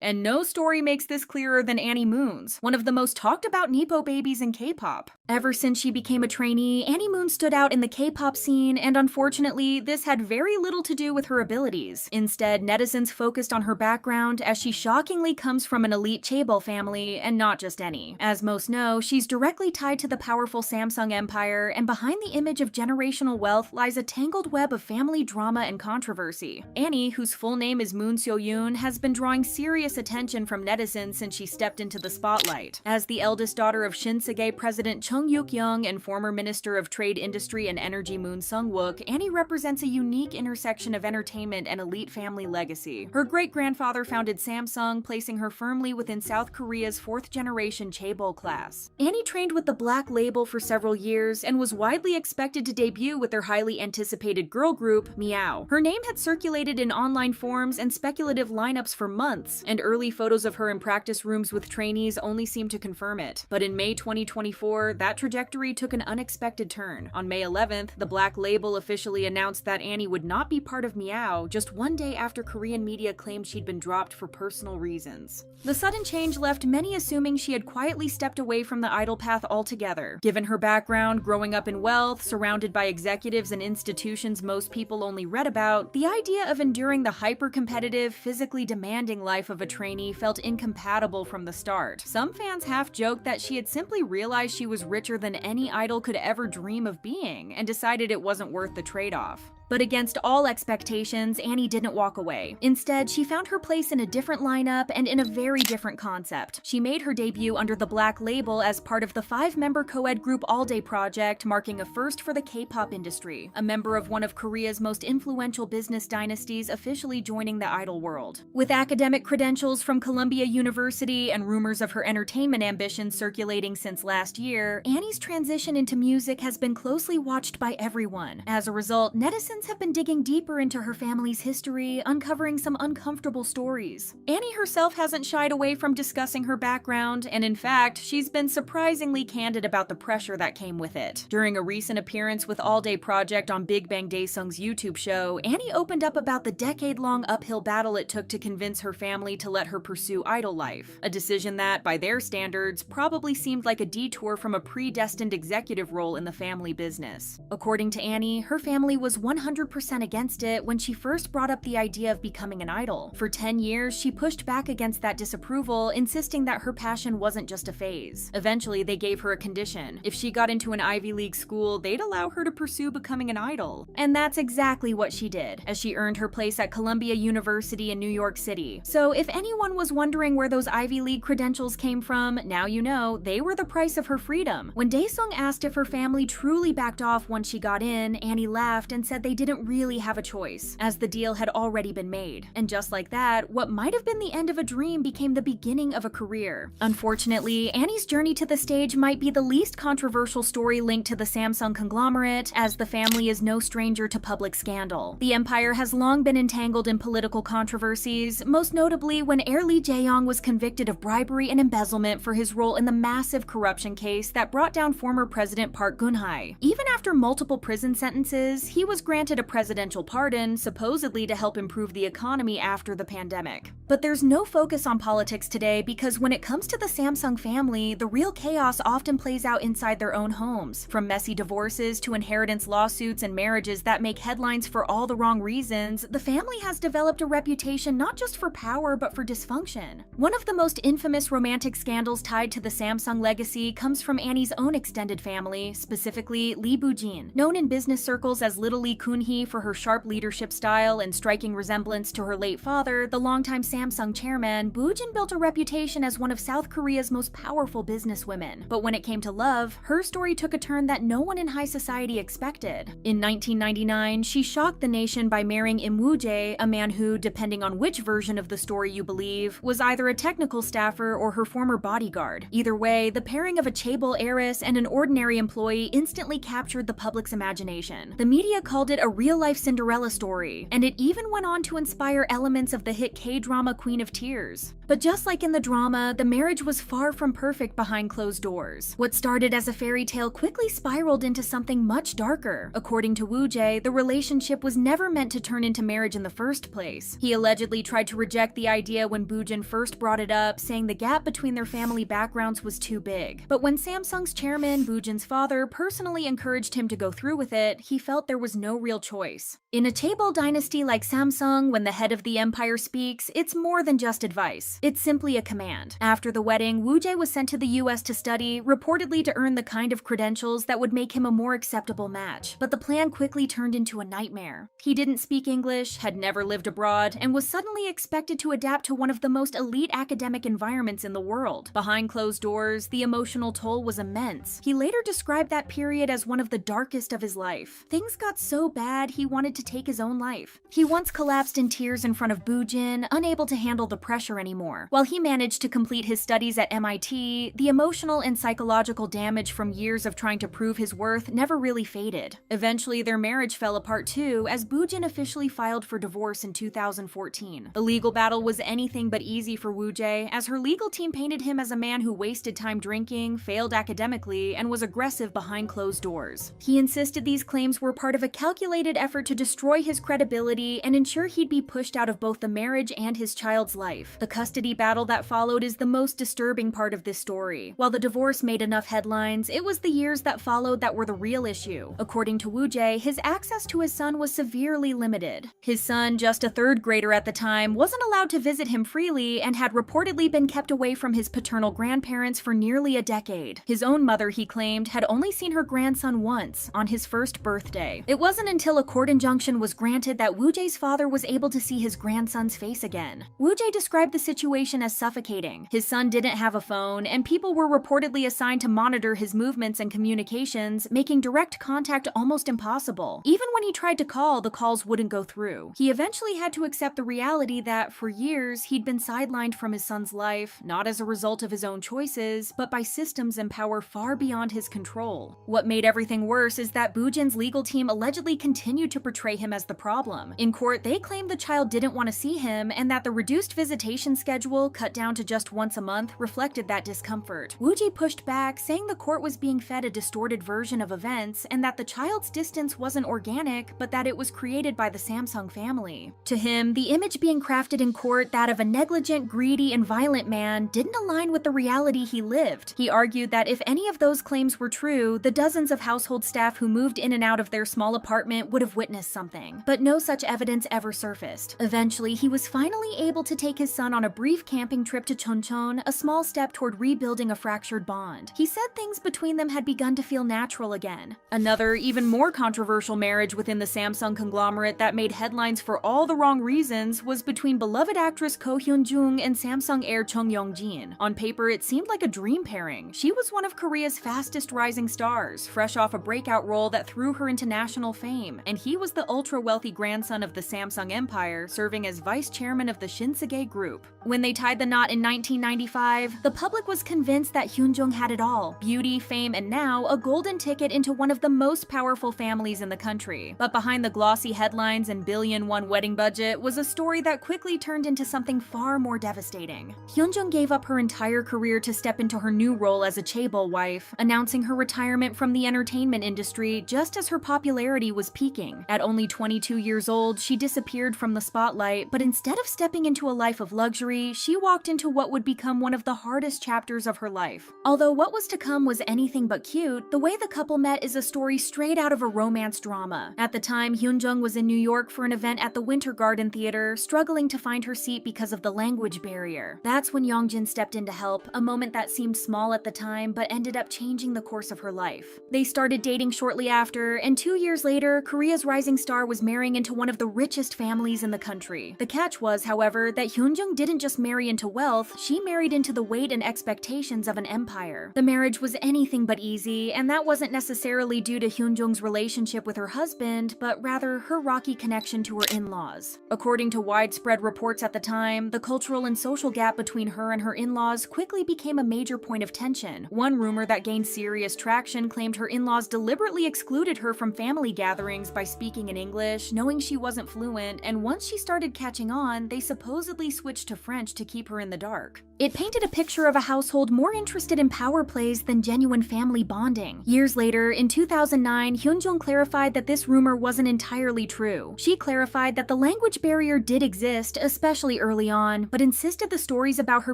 And no story makes this clearer than Annie Moon's, one of the most talked about Nepo babies in K-pop. Ever since she became a trainee, Annie Moon stood out in the K-pop scene, and unfortunately, this had very little to do with her abilities. Instead, netizens focused on her background, as she shockingly comes from an elite chaebol family, and not just any. As most know, she's directly tied to the powerful Samsung empire, and behind the image of generational wealth lies a tangled web of family drama and controversy. Annie, whose full name is Moon Seo-yoon, has been drawing serious attention from netizens since she stepped into the spotlight. As the eldest daughter of Shinsegae President Chung Yuk-young and former Minister of Trade, Industry and Energy Moon Sung-wook, Annie represents a unique intersection of entertainment and elite family legacy. Her great-grandfather founded Samsung, placing her firmly within South Korea's fourth-generation chaebol class. Annie trained with the Black label for several years and was widely expected to debut with their highly anticipated girl group, Meow. Her name had circulated in online forums and speculative lineups for months, and early photos of her in practice rooms with trainees only seemed to confirm it. But in May 2024, that trajectory took an unexpected turn. On May 11th, the Black label officially announced that Annie would not be part of Meow, just one day after Korean media claimed she'd been dropped for personal reasons. The sudden change left many assuming she had quietly stepped away from the idol path altogether. Given her background, growing up in wealth, surrounded by executives and institutions most people only read about, the idea of enduring the hyper-competitive, physically demanding life of a trainee felt incompatible from the start. Some fans half-joked that she had simply realized she was richer than any idol could ever dream of being, and decided it wasn't worth the trade-off. But against all expectations, Annie didn't walk away. Instead, she found her place in a different lineup and in a very different concept. She made her debut under the Black label as part of the 5-member co-ed group All Day project, marking a first for the K-pop industry, a member of one of Korea's most influential business dynasties officially joining the idol world. With academic credentials from Columbia University and rumors of her entertainment ambitions circulating since last year, Annie's transition into music has been closely watched by everyone. As a result, netizens have been digging deeper into her family's history, uncovering some uncomfortable stories. Annie herself hasn't shied away from discussing her background, and in fact, she's been surprisingly candid about the pressure that came with it. During a recent appearance with All Day Project on Big Bang Daesung's YouTube show, Annie opened up about the decade-long uphill battle it took to convince her family to let her pursue idol life, a decision that, by their standards, probably seemed like a detour from a predestined executive role in the family business. According to Annie, her family was 100% against it when she first brought up the idea of becoming an idol. For 10 years, she pushed back against that disapproval, insisting that her passion wasn't just a phase. Eventually, they gave her a condition. If she got into an Ivy League school, they'd allow her to pursue becoming an idol. And that's exactly what she did, as she earned her place at Columbia University in New York City. So if anyone was wondering where those Ivy League credentials came from, now you know, they were the price of her freedom. When Daesung asked if her family truly backed off once she got in, Annie laughed and said they didn't really have a choice, as the deal had already been made. And just like that, what might have been the end of a dream became the beginning of a career. Unfortunately, Annie's journey to the stage might be the least controversial story linked to the Samsung conglomerate, as the family is no stranger to public scandal. The empire has long been entangled in political controversies, most notably when heir Lee Jae-yong was convicted of bribery and embezzlement for his role in the massive corruption case that brought down former President Park Geun-hye. Even after multiple prison sentences, he was granted a presidential pardon, supposedly to help improve the economy after the pandemic. But there's no focus on politics today because when it comes to the Samsung family, the real chaos often plays out inside their own homes, from messy divorces to inheritance lawsuits and marriages that make headlines for all the wrong reasons. The family has developed a reputation not just for power but for dysfunction. One of the most infamous romantic scandals tied to the Samsung legacy comes from Annie's own extended family, specifically Lee Boo-jin. Known in business circles as Little Lee Kun-hee for her sharp leadership style and striking resemblance to her late father, the longtime Samsung chairman, Boo-jin built a reputation as one of South Korea's most powerful businesswomen. But when it came to love, her story took a turn that no one in high society expected. In 1999, she shocked the nation by marrying Im Woo-jae, a man who, depending on which version of the story you believe, was either a technical staffer or her former bodyguard. Either way, the pairing of a chaebol heiress and an ordinary employee instantly captured the public's imagination. The media called it a real-life Cinderella story, and it even went on to inspire elements of the hit K-drama Queen of Tears. But just like in the drama, the marriage was far from perfect behind closed doors. What started as a fairy tale quickly spiraled into something much darker. According to Woo-jae, the relationship was never meant to turn into marriage in the first place. He allegedly tried to reject the idea when Boo-jin first brought it up, saying the gap between their family backgrounds was too big. But when Samsung's chairman, Boo-jin's father, personally encouraged him to go through with it, he felt there was no real choice. In a chaebol dynasty like Samsung, when the head of the empire speaks, it's more than just advice. It's simply a command. After the wedding, Woo-jae was sent to the US to study, reportedly to earn the kind of credentials that would make him a more acceptable match. But the plan quickly turned into a nightmare. He didn't speak English, had never lived abroad, and was suddenly expected to adapt to one of the most elite academic environments in the world. Behind closed doors, the emotional toll was immense. He later described that period as one of the darkest of his life. Things got so bad he wanted to take his own life. He once collapsed in tears in front of Boo-jin, unable to handle the pressure anymore. While he managed to complete his studies at MIT, the emotional and psychological damage from years of trying to prove his worth never really faded. Eventually, their marriage fell apart too, as Boo-jin officially filed for divorce in 2014. The legal battle was anything but easy for Woo-jae, as her legal team painted him as a man who wasted time drinking, failed academically, and was aggressive behind closed doors. He insisted these claims were part of a calculated effort to destroy his credibility and ensure he'd be pushed out of both the marriage and his child's life. The custody custody battle that followed is the most disturbing part of this story. While the divorce made enough headlines, it was the years that followed that were the real issue. According to Woo Jae, his access to his son was severely limited. His son, just a third grader at the time, wasn't allowed to visit him freely and had reportedly been kept away from his paternal grandparents for nearly a decade. His own mother, he claimed, had only seen her grandson once, on his first birthday. It wasn't until a court injunction was granted that Woo Jae's father was able to see his grandson's face again. Woo Jae described the situation as suffocating. His son didn't have a phone, and people were reportedly assigned to monitor his movements and communications, making direct contact almost impossible. Even when he tried to call, the calls wouldn't go through. He eventually had to accept the reality that, for years, he'd been sidelined from his son's life, not as a result of his own choices, but by systems and power far beyond his control. What made everything worse is that Boojin's legal team allegedly continued to portray him as the problem. In court, they claimed the child didn't want to see him, and that the reduced visitation schedule, cut down to just once a month, reflected that discomfort. Woo Jae pushed back, saying the court was being fed a distorted version of events, and that the child's distance wasn't organic, but that it was created by the Samsung family. To him, the image being crafted in court, that of a negligent, greedy, and violent man, didn't align with the reality he lived. He argued that if any of those claims were true, the dozens of household staff who moved in and out of their small apartment would have witnessed something. But no such evidence ever surfaced. Eventually, he was finally able to take his son on a brief camping trip to Choncheon, a small step toward rebuilding a fractured bond. He said things between them had begun to feel natural again. Another, even more controversial marriage within the Samsung conglomerate that made headlines for all the wrong reasons was between beloved actress Ko Hyun-jung and Samsung heir Chung Yong-jin. On paper, it seemed like a dream pairing. She was one of Korea's fastest rising stars, fresh off a breakout role that threw her into national fame, and he was the ultra-wealthy grandson of the Samsung empire, serving as vice chairman of the Shinsegae Group. When they tied the knot in 1995, the public was convinced that Hyun-jung had it all: beauty, fame, and now a golden ticket into one of the most powerful families in the country. But behind the glossy headlines and billion-won wedding budget was a story that quickly turned into something far more devastating. Hyun-jung gave up her entire career to step into her new role as a chaebol wife, announcing her retirement from the entertainment industry just as her popularity was peaking. At only 22 years old, she disappeared from the spotlight, but instead of stepping into a life of luxury, she walked into what would become one of the hardest chapters of her life. Although what was to come was anything but cute, the way the couple met is a story straight out of a romance drama. At the time, Hyun-jung was in New York for an event at the Winter Garden Theater, struggling to find her seat because of the language barrier. That's when Yongjin stepped in to help, a moment that seemed small at the time but ended up changing the course of her life. They started dating shortly after, and 2 years later, Korea's rising star was marrying into one of the richest families in the country. The catch was, however, that Hyun-jung didn't just marry into wealth, she married into the weight and expectations of an empire. The marriage was anything but easy, and that wasn't necessarily due to Hyun-jung's relationship with her husband, but rather her rocky connection to her in-laws. According to widespread reports at the time, the cultural and social gap between her and her in-laws quickly became a major point of tension. One rumor that gained serious traction claimed her in-laws deliberately excluded her from family gatherings by speaking in English, knowing she wasn't fluent, and once she started catching on, they supposedly switched to French to keep her in the dark. It painted a picture of a household more interested in power plays than genuine family bonding. Years later, in 2009, Hyun-jung clarified that this rumor wasn't entirely true. She clarified that the language barrier did exist, especially early on, but insisted the stories about her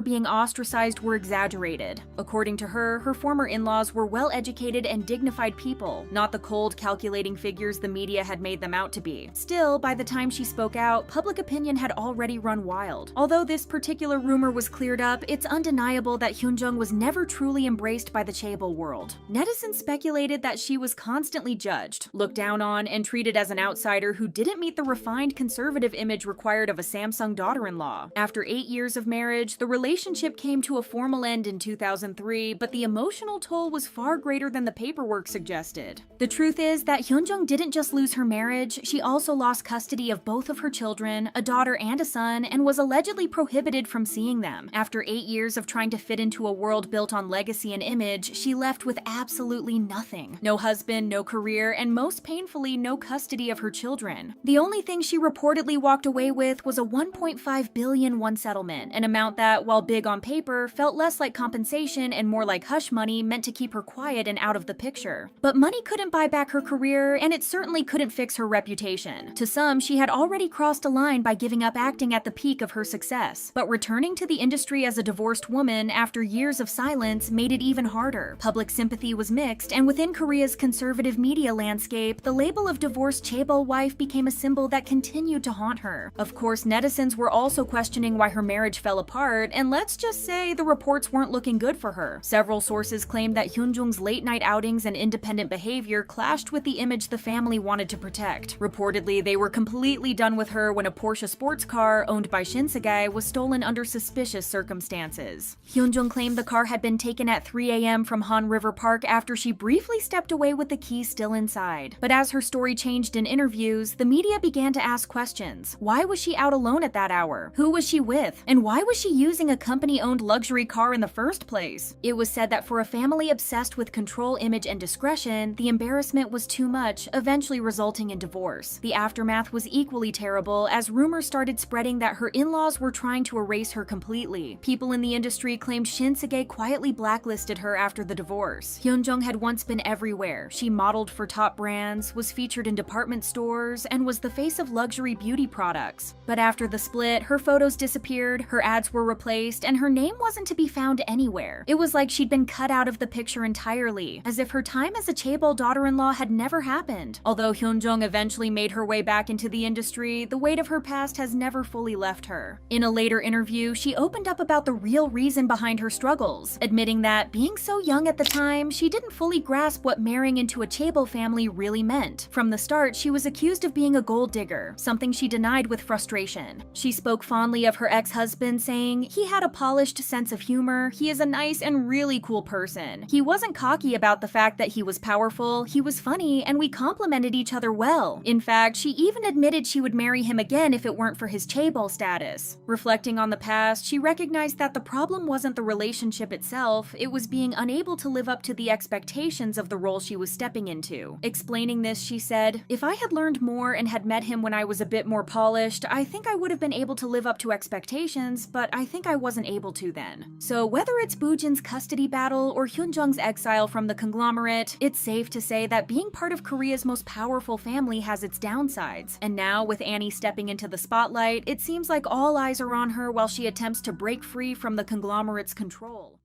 being ostracized were exaggerated. According to her, her former in-laws were well-educated and dignified people, not the cold, calculating figures the media had made them out to be. Still, by the time she spoke out, public opinion had already run wild. Although this particular rumor was cleared up, it's undeniable that Hyun-jung was never truly embraced by the chaebol world. Netizens speculated that she was constantly judged, looked down on, and treated as an outsider who didn't meet the refined conservative image required of a Samsung daughter-in-law. After 8 years of marriage, the relationship came to a formal end in 2003, but the emotional toll was far greater than the paperwork suggested. The truth is that Hyun-jung didn't just lose her marriage, she also lost custody of both of her children, a daughter and a son, and was allegedly prohibited from seeing them. After 8 years of trying to fit into a world built on legacy and image, she left with absolutely nothing. No husband, no career, and most painfully, no custody of her children. The only thing she reportedly walked away with was a 1.5 billion won settlement, an amount that, while big on paper, felt less like compensation and more like hush money meant to keep her quiet and out of the picture. But money couldn't buy back her career, and it certainly couldn't fix her reputation. To some, she had already crossed a line by giving up acting at the peak of her success. divorce. But returning to the industry as a divorced woman after years of silence made it even harder. Public sympathy was mixed, and within Korea's conservative media landscape, the label of divorced chaebol wife became a symbol that continued to haunt her. Of course, netizens were also questioning why her marriage fell apart, and let's just say the reports weren't looking good for her. Several sources claimed that Hyunjung's late-night outings and independent behavior clashed with the image the family wanted to protect. Reportedly, they were completely done with her when a Porsche sports car owned by Shinsegae was stolen under suspicious circumstances. Hyunjung claimed the car had been taken at 3 a.m. from Han River Park after she briefly stepped away with the keys still inside. But as her story changed in interviews, the media began to ask questions. Why was she out alone at that hour? Who was she with? And why was she using a company-owned luxury car in the first place? It was said that for a family obsessed with control, image, and discretion, the embarrassment was too much, eventually resulting in divorce. The aftermath was equally terrible as rumors started spreading that her in-laws were trying to erase her completely. People in the industry claimed Shinsegae quietly blacklisted her after the divorce. Hyunjung had once been everywhere. She modeled for top brands, was featured in department stores, and was the face of luxury beauty products. But after the split, her photos disappeared, her ads were replaced, and her name wasn't to be found anywhere. It was like she'd been cut out of the picture entirely, as if her time as a chaebol daughter-in-law had never happened. Although Hyunjung eventually made her way back into the industry, the weight of her past has never fully left her. In a later interview, she opened up about the real reason behind her struggles, admitting that being so young at the time, she didn't fully grasp what marrying into a chaebol family really meant. From the start, she was accused of being a gold digger, something she denied with frustration. She spoke fondly of her ex-husband, saying, "He had a polished sense of humor, he is a nice and really cool person. He wasn't cocky about the fact that he was powerful, he was funny, and we complimented each other well. In fact, she even admitted she would marry him again if it weren't for his chaebol status." Reflecting on the past, she recognized that the problem wasn't the relationship itself, it was being unable to live up to the expectations of the role she was stepping into. Explaining this, she said, "If I had learned more and had met him when I was a bit more polished, I think I would have been able to live up to expectations, but I think I wasn't able to then." So whether it's Boojin's custody battle or Hyunjung's exile from the conglomerate, it's safe to say that being part of Korea's most powerful family has its downsides. And now, with Annie stepping into the spotlight, it seems like all eyes are on her while she attempts to break free from the conglomerate's control.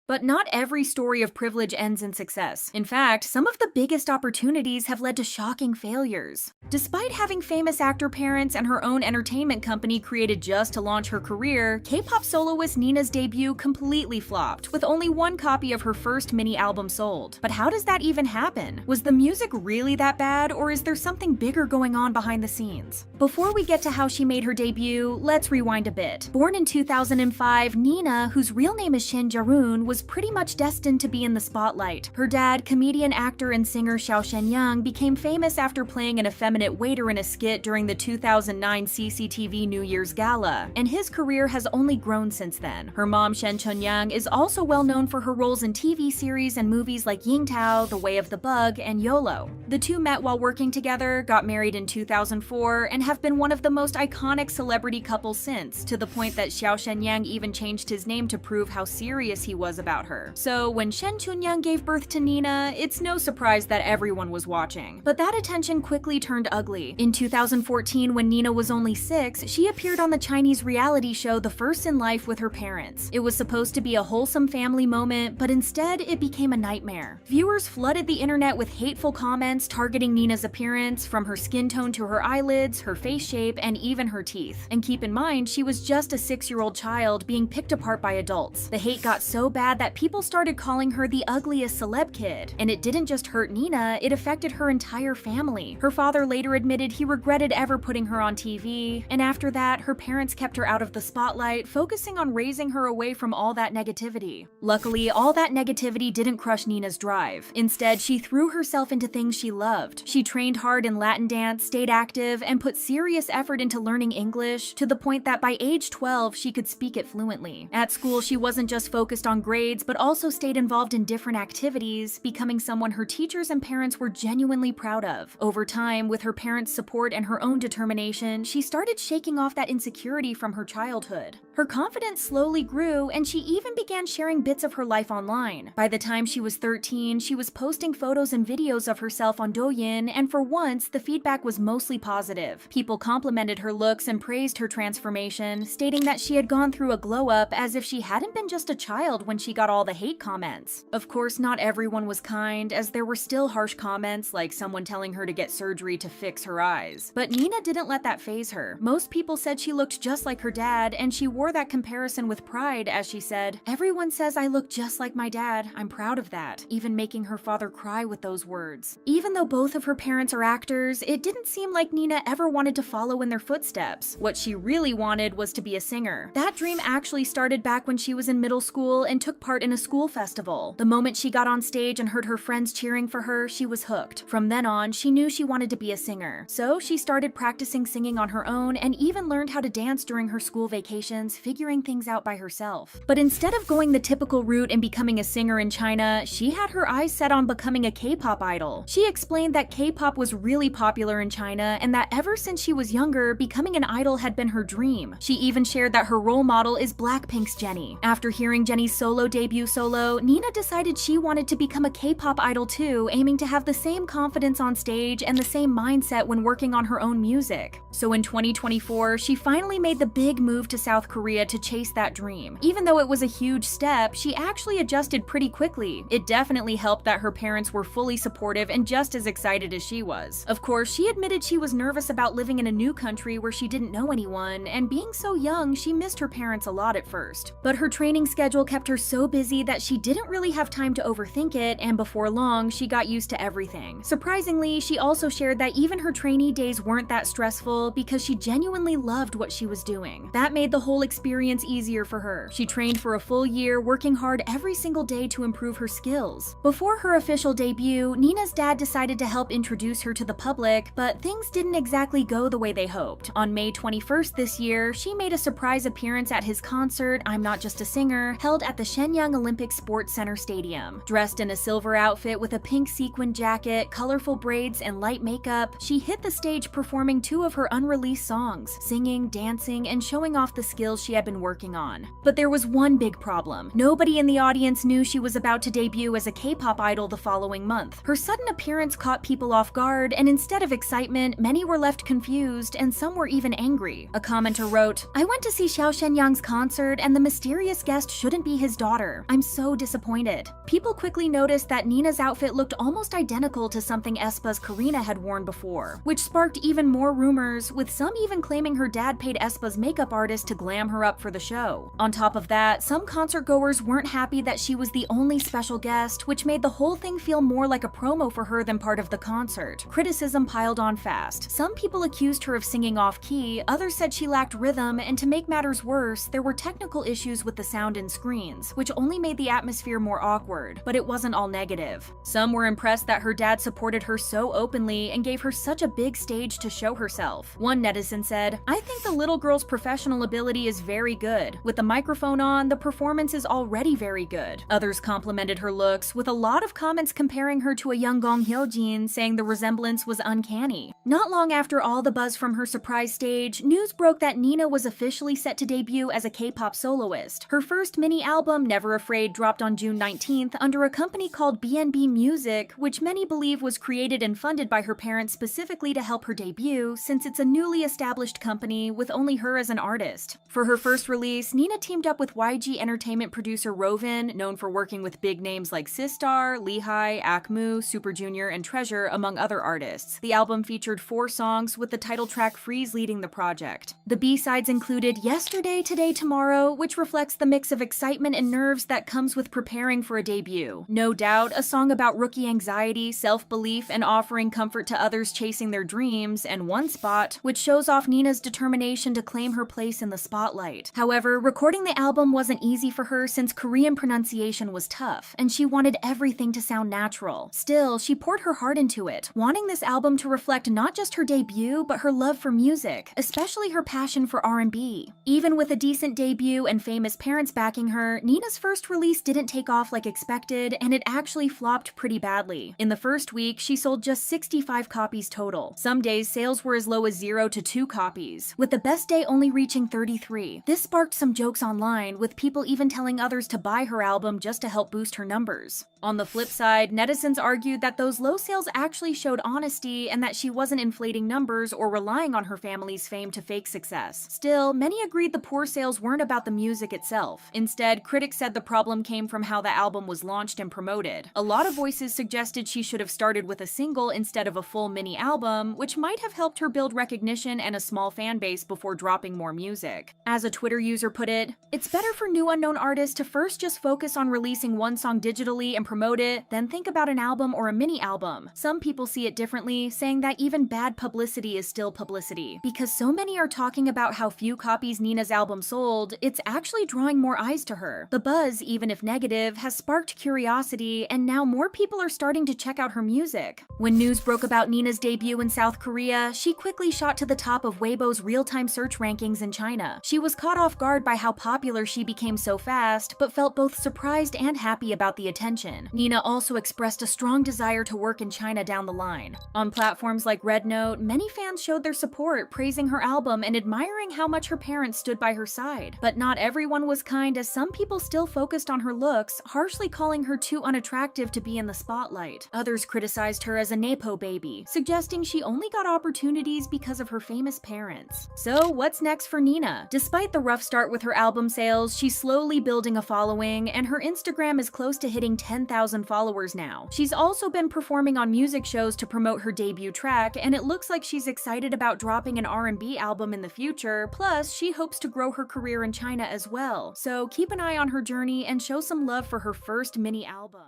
But not every story of privilege ends in success. In fact, some of the biggest opportunities have led to shocking failures. Despite having famous actor parents and her own entertainment company created just to launch her career, K-pop soloist Nina's debut completely flopped, with only one copy of her first mini-album sold. But how does that even happen? Was the music really that bad, or is there something bigger going on behind the scenes? Before we get to how she made her debut, let's rewind a bit. Born in 2005, Nina, whose real name is Shin Jae-roon, was pretty much destined to be in the spotlight. Her dad, comedian, actor, and singer Xiao Shenyang, became famous after playing an effeminate waiter in a skit during the 2009 CCTV New Year's Gala, and his career has only grown since then. Her mom, Shen Chunyang, is also well known for her roles in TV series and movies like Yingtao, The Way of the Bug, and YOLO. The two met while working together, got married in 2004, and have been one of the most iconic celebrity couples since, to the point that Xiao Shenyang even changed his name to prove how serious he was about her. So when Shen Chunyang gave birth to Nina, it's no surprise that everyone was watching. But that attention quickly turned ugly. In 2014, when Nina was only 6, she appeared on the Chinese reality show The First in Life with her parents. It was supposed to be a wholesome family moment, but instead it became a nightmare. Viewers flooded the internet with hateful comments targeting Nina's appearance, from her skin tone to her eyelids, her face shape, and even her teeth. And keep in mind, she was just a 6-year-old child being picked apart by adults. The hate got so bad that people started calling her the ugliest celeb kid. And it didn't just hurt Nina, it affected her entire family. Her father later admitted he regretted ever putting her on TV, and after that, her parents kept her out of the spotlight, focusing on raising her away from all that negativity. Luckily, all that negativity didn't crush Nina's drive. Instead, she threw herself into things she loved. She trained hard in Latin dance, stayed active, and put serious effort into learning English, to the point that by age 12, she could speak it fluently. At school, she wasn't just focused on grades, grades, but also stayed involved in different activities, becoming someone her teachers and parents were genuinely proud of. Over time, with her parents' support and her own determination, she started shaking off that insecurity from her childhood. Her confidence slowly grew, and she even began sharing bits of her life online. By the time she was 13, she was posting photos and videos of herself on Douyin, and for once, the feedback was mostly positive. People complimented her looks and praised her transformation, stating that she had gone through a glow-up as if she hadn't been just a child when she got all the hate comments. Of course, not everyone was kind, as there were still harsh comments like someone telling her to get surgery to fix her eyes. But Nina didn't let that faze her. Most people said she looked just like her dad, and she wore that comparison with pride as she said, "Everyone says I look just like my dad. I'm proud of that," even making her father cry with those words. Even though both of her parents are actors, it didn't seem like Nina ever wanted to follow in their footsteps. What she really wanted was to be a singer. That dream actually started back when she was in middle school and took part in a school festival. The moment she got on stage and heard her friends cheering for her, she was hooked. From then on, she knew she wanted to be a singer. So she started practicing singing on her own and even learned how to dance during her school vacations, figuring things out by herself. But instead of going the typical route and becoming a singer in China, she had her eyes set on becoming a K-pop idol. She explained that K-pop was really popular in China and that ever since she was younger, becoming an idol had been her dream. She even shared that her role model is BLACKPINK's Jennie. After hearing Jennie's debut solo, Nina decided she wanted to become a K-pop idol too, aiming to have the same confidence on stage and the same mindset when working on her own music. So in 2024, she finally made the big move to South Korea to chase that dream. Even though it was a huge step, she actually adjusted pretty quickly. It definitely helped that her parents were fully supportive and just as excited as she was. Of course, she admitted she was nervous about living in a new country where she didn't know anyone, and being so young, she missed her parents a lot at first. But her training schedule kept her so busy that she didn't really have time to overthink it, and before long, she got used to everything. Surprisingly, she also shared that even her trainee days weren't that stressful because she genuinely loved what she was doing. That made the whole experience easier for her. She trained for a full year, working hard every single day to improve her skills. Before her official debut, Nina's dad decided to help introduce her to the public, but things didn't exactly go the way they hoped. On May 21st this year, she made a surprise appearance at his concert, I'm Not Just a Singer, held at the Shenyang Olympic Sports Center Stadium. Dressed in a silver outfit with a pink sequin jacket, colorful braids, and light makeup, she hit the stage performing two of her unreleased songs, singing, dancing, and showing off the skills she had been working on. But there was one big problem. Nobody in the audience knew she was about to debut as a K-pop idol the following month. Her sudden appearance caught people off guard, and instead of excitement, many were left confused, and some were even angry. A commenter wrote, "I went to see Xiao Shenyang's concert, and the mysterious guest shouldn't be his daughter. I'm so disappointed." People quickly noticed that Nina's outfit looked almost identical to something aespa's Karina had worn before, which sparked even more rumors, with some even claiming her dad paid aespa's makeup artist to glam her up for the show. On top of that, some concertgoers weren't happy that she was the only special guest, which made the whole thing feel more like a promo for her than part of the concert. Criticism piled on fast. Some people accused her of singing off-key, others said she lacked rhythm, and to make matters worse, there were technical issues with the sound and screens, which only made the atmosphere more awkward, but it wasn't all negative. Some were impressed that her dad supported her so openly and gave her such a big stage to show herself. One netizen said, "I think the little girl's professional ability is very good. With the microphone on, the performance is already very good." Others complimented her looks, with a lot of comments comparing her to a young Gong Hyo-jin, saying the resemblance was uncanny. Not long after all the buzz from her surprise stage, news broke that Nina was officially set to debut as a K-pop soloist. Her first mini album, Never Afraid, dropped on June 19th under a company called BNB Music, which many believe was created and funded by her parents specifically to help her debut, since it's a newly established company with only her as an artist. For her first release, Nina teamed up with YG Entertainment producer Rovin, known for working with big names like Sistar, Lehigh, Akmu, Super Junior, and Treasure, among other artists. The album featured 4 songs, with the title track RIIZE leading the project. The B-sides included Yesterday, Today, Tomorrow, which reflects the mix of excitement and nerves that comes with preparing for a debut. No Doubt, a song about rookie anxiety, self-belief, and offering comfort to others chasing their dreams, and One Spot, which shows off Nina's determination to claim her place in the spotlight. However, recording the album wasn't easy for her since Korean pronunciation was tough, and she wanted everything to sound natural. Still, she poured her heart into it, wanting this album to reflect not just her debut, but her love for music, especially her passion for R&B. Even with a decent debut and famous parents backing her, Nina's Nina's first release didn't take off like expected, and it actually flopped pretty badly. In the first week, she sold just 65 copies total. Some days, sales were as low as 0 to 2 copies, with the best day only reaching 33. This sparked some jokes online, with people even telling others to buy her album just to help boost her numbers. On the flip side, netizens argued that those low sales actually showed honesty and that she wasn't inflating numbers or relying on her family's fame to fake success. Still, many agreed the poor sales weren't about the music itself. Instead, critics said the problem came from how the album was launched and promoted. A lot of voices suggested she should have started with a single instead of a full mini album, which might have helped her build recognition and a small fan base before dropping more music. As a Twitter user put it, "It's better for new unknown artists to first just focus on releasing one song digitally and promote it, then think about an album or a mini album." Some people see it differently, saying that even bad publicity is still publicity. Because so many are talking about how few copies Nina's album sold, it's actually drawing more eyes to her. The buzz, even if negative, has sparked curiosity, and now more people are starting to check out her music. When news broke about Nina's debut in South Korea, she quickly shot to the top of Weibo's real-time search rankings in China. She was caught off guard by how popular she became so fast, but felt both surprised and happy about the attention. Nina also expressed a strong desire to work in China down the line. On platforms like Rednote, many fans showed their support, praising her album and admiring how much her parents stood by her side. But not everyone was kind, as some people still focused on her looks, harshly calling her too unattractive to be in the spotlight. Others criticized her as a Nepo baby, suggesting she only got opportunities because of her famous parents. So what's next for Nina? Despite the rough start with her album sales, she's slowly building a following, and her Instagram is close to hitting 10,000 followers now. She's also been performing on music shows to promote her debut track, and it looks like she's excited about dropping an R&B album in the future, plus she hopes to grow her career in China as well. So keep an eye on her journey and show some love for her first mini album.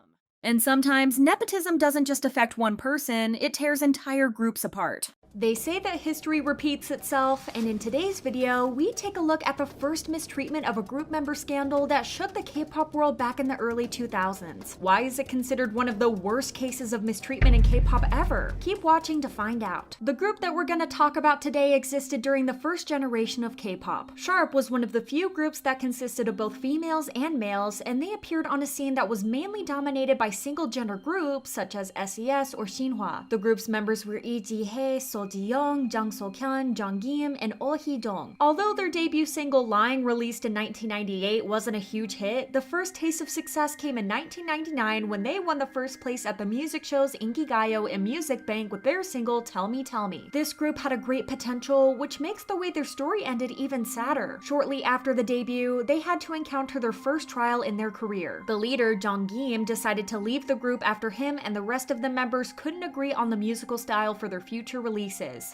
And sometimes, nepotism doesn't just affect one person, it tears entire groups apart. They say that history repeats itself, and in today's video, we take a look at the first mistreatment of a group member scandal that shook the K-pop world back in the early 2000s. Why is it considered one of the worst cases of mistreatment in K-pop ever? Keep watching to find out. The group that we're gonna talk about today existed during the first generation of K-pop. Sharp was one of the few groups that consisted of both females and males, and they appeared on a scene that was mainly dominated by single-gender groups such as SES or Shinhwa. The group's members were I-DLE, Ji-young, Jang So-kyun, Jung Kim, and Oh Hee-dong. Although their debut single Lying, released in 1998, wasn't a huge hit, the first taste of success came in 1999 when they won the first place at the music shows Inkigayo and Music Bank with their single Tell Me Tell Me. This group had a great potential, which makes the way their story ended even sadder. Shortly after the debut, they had to encounter their first trial in their career. The leader, Jung Kim, decided to leave the group after him and the rest of the members couldn't agree on the musical style for their future releases.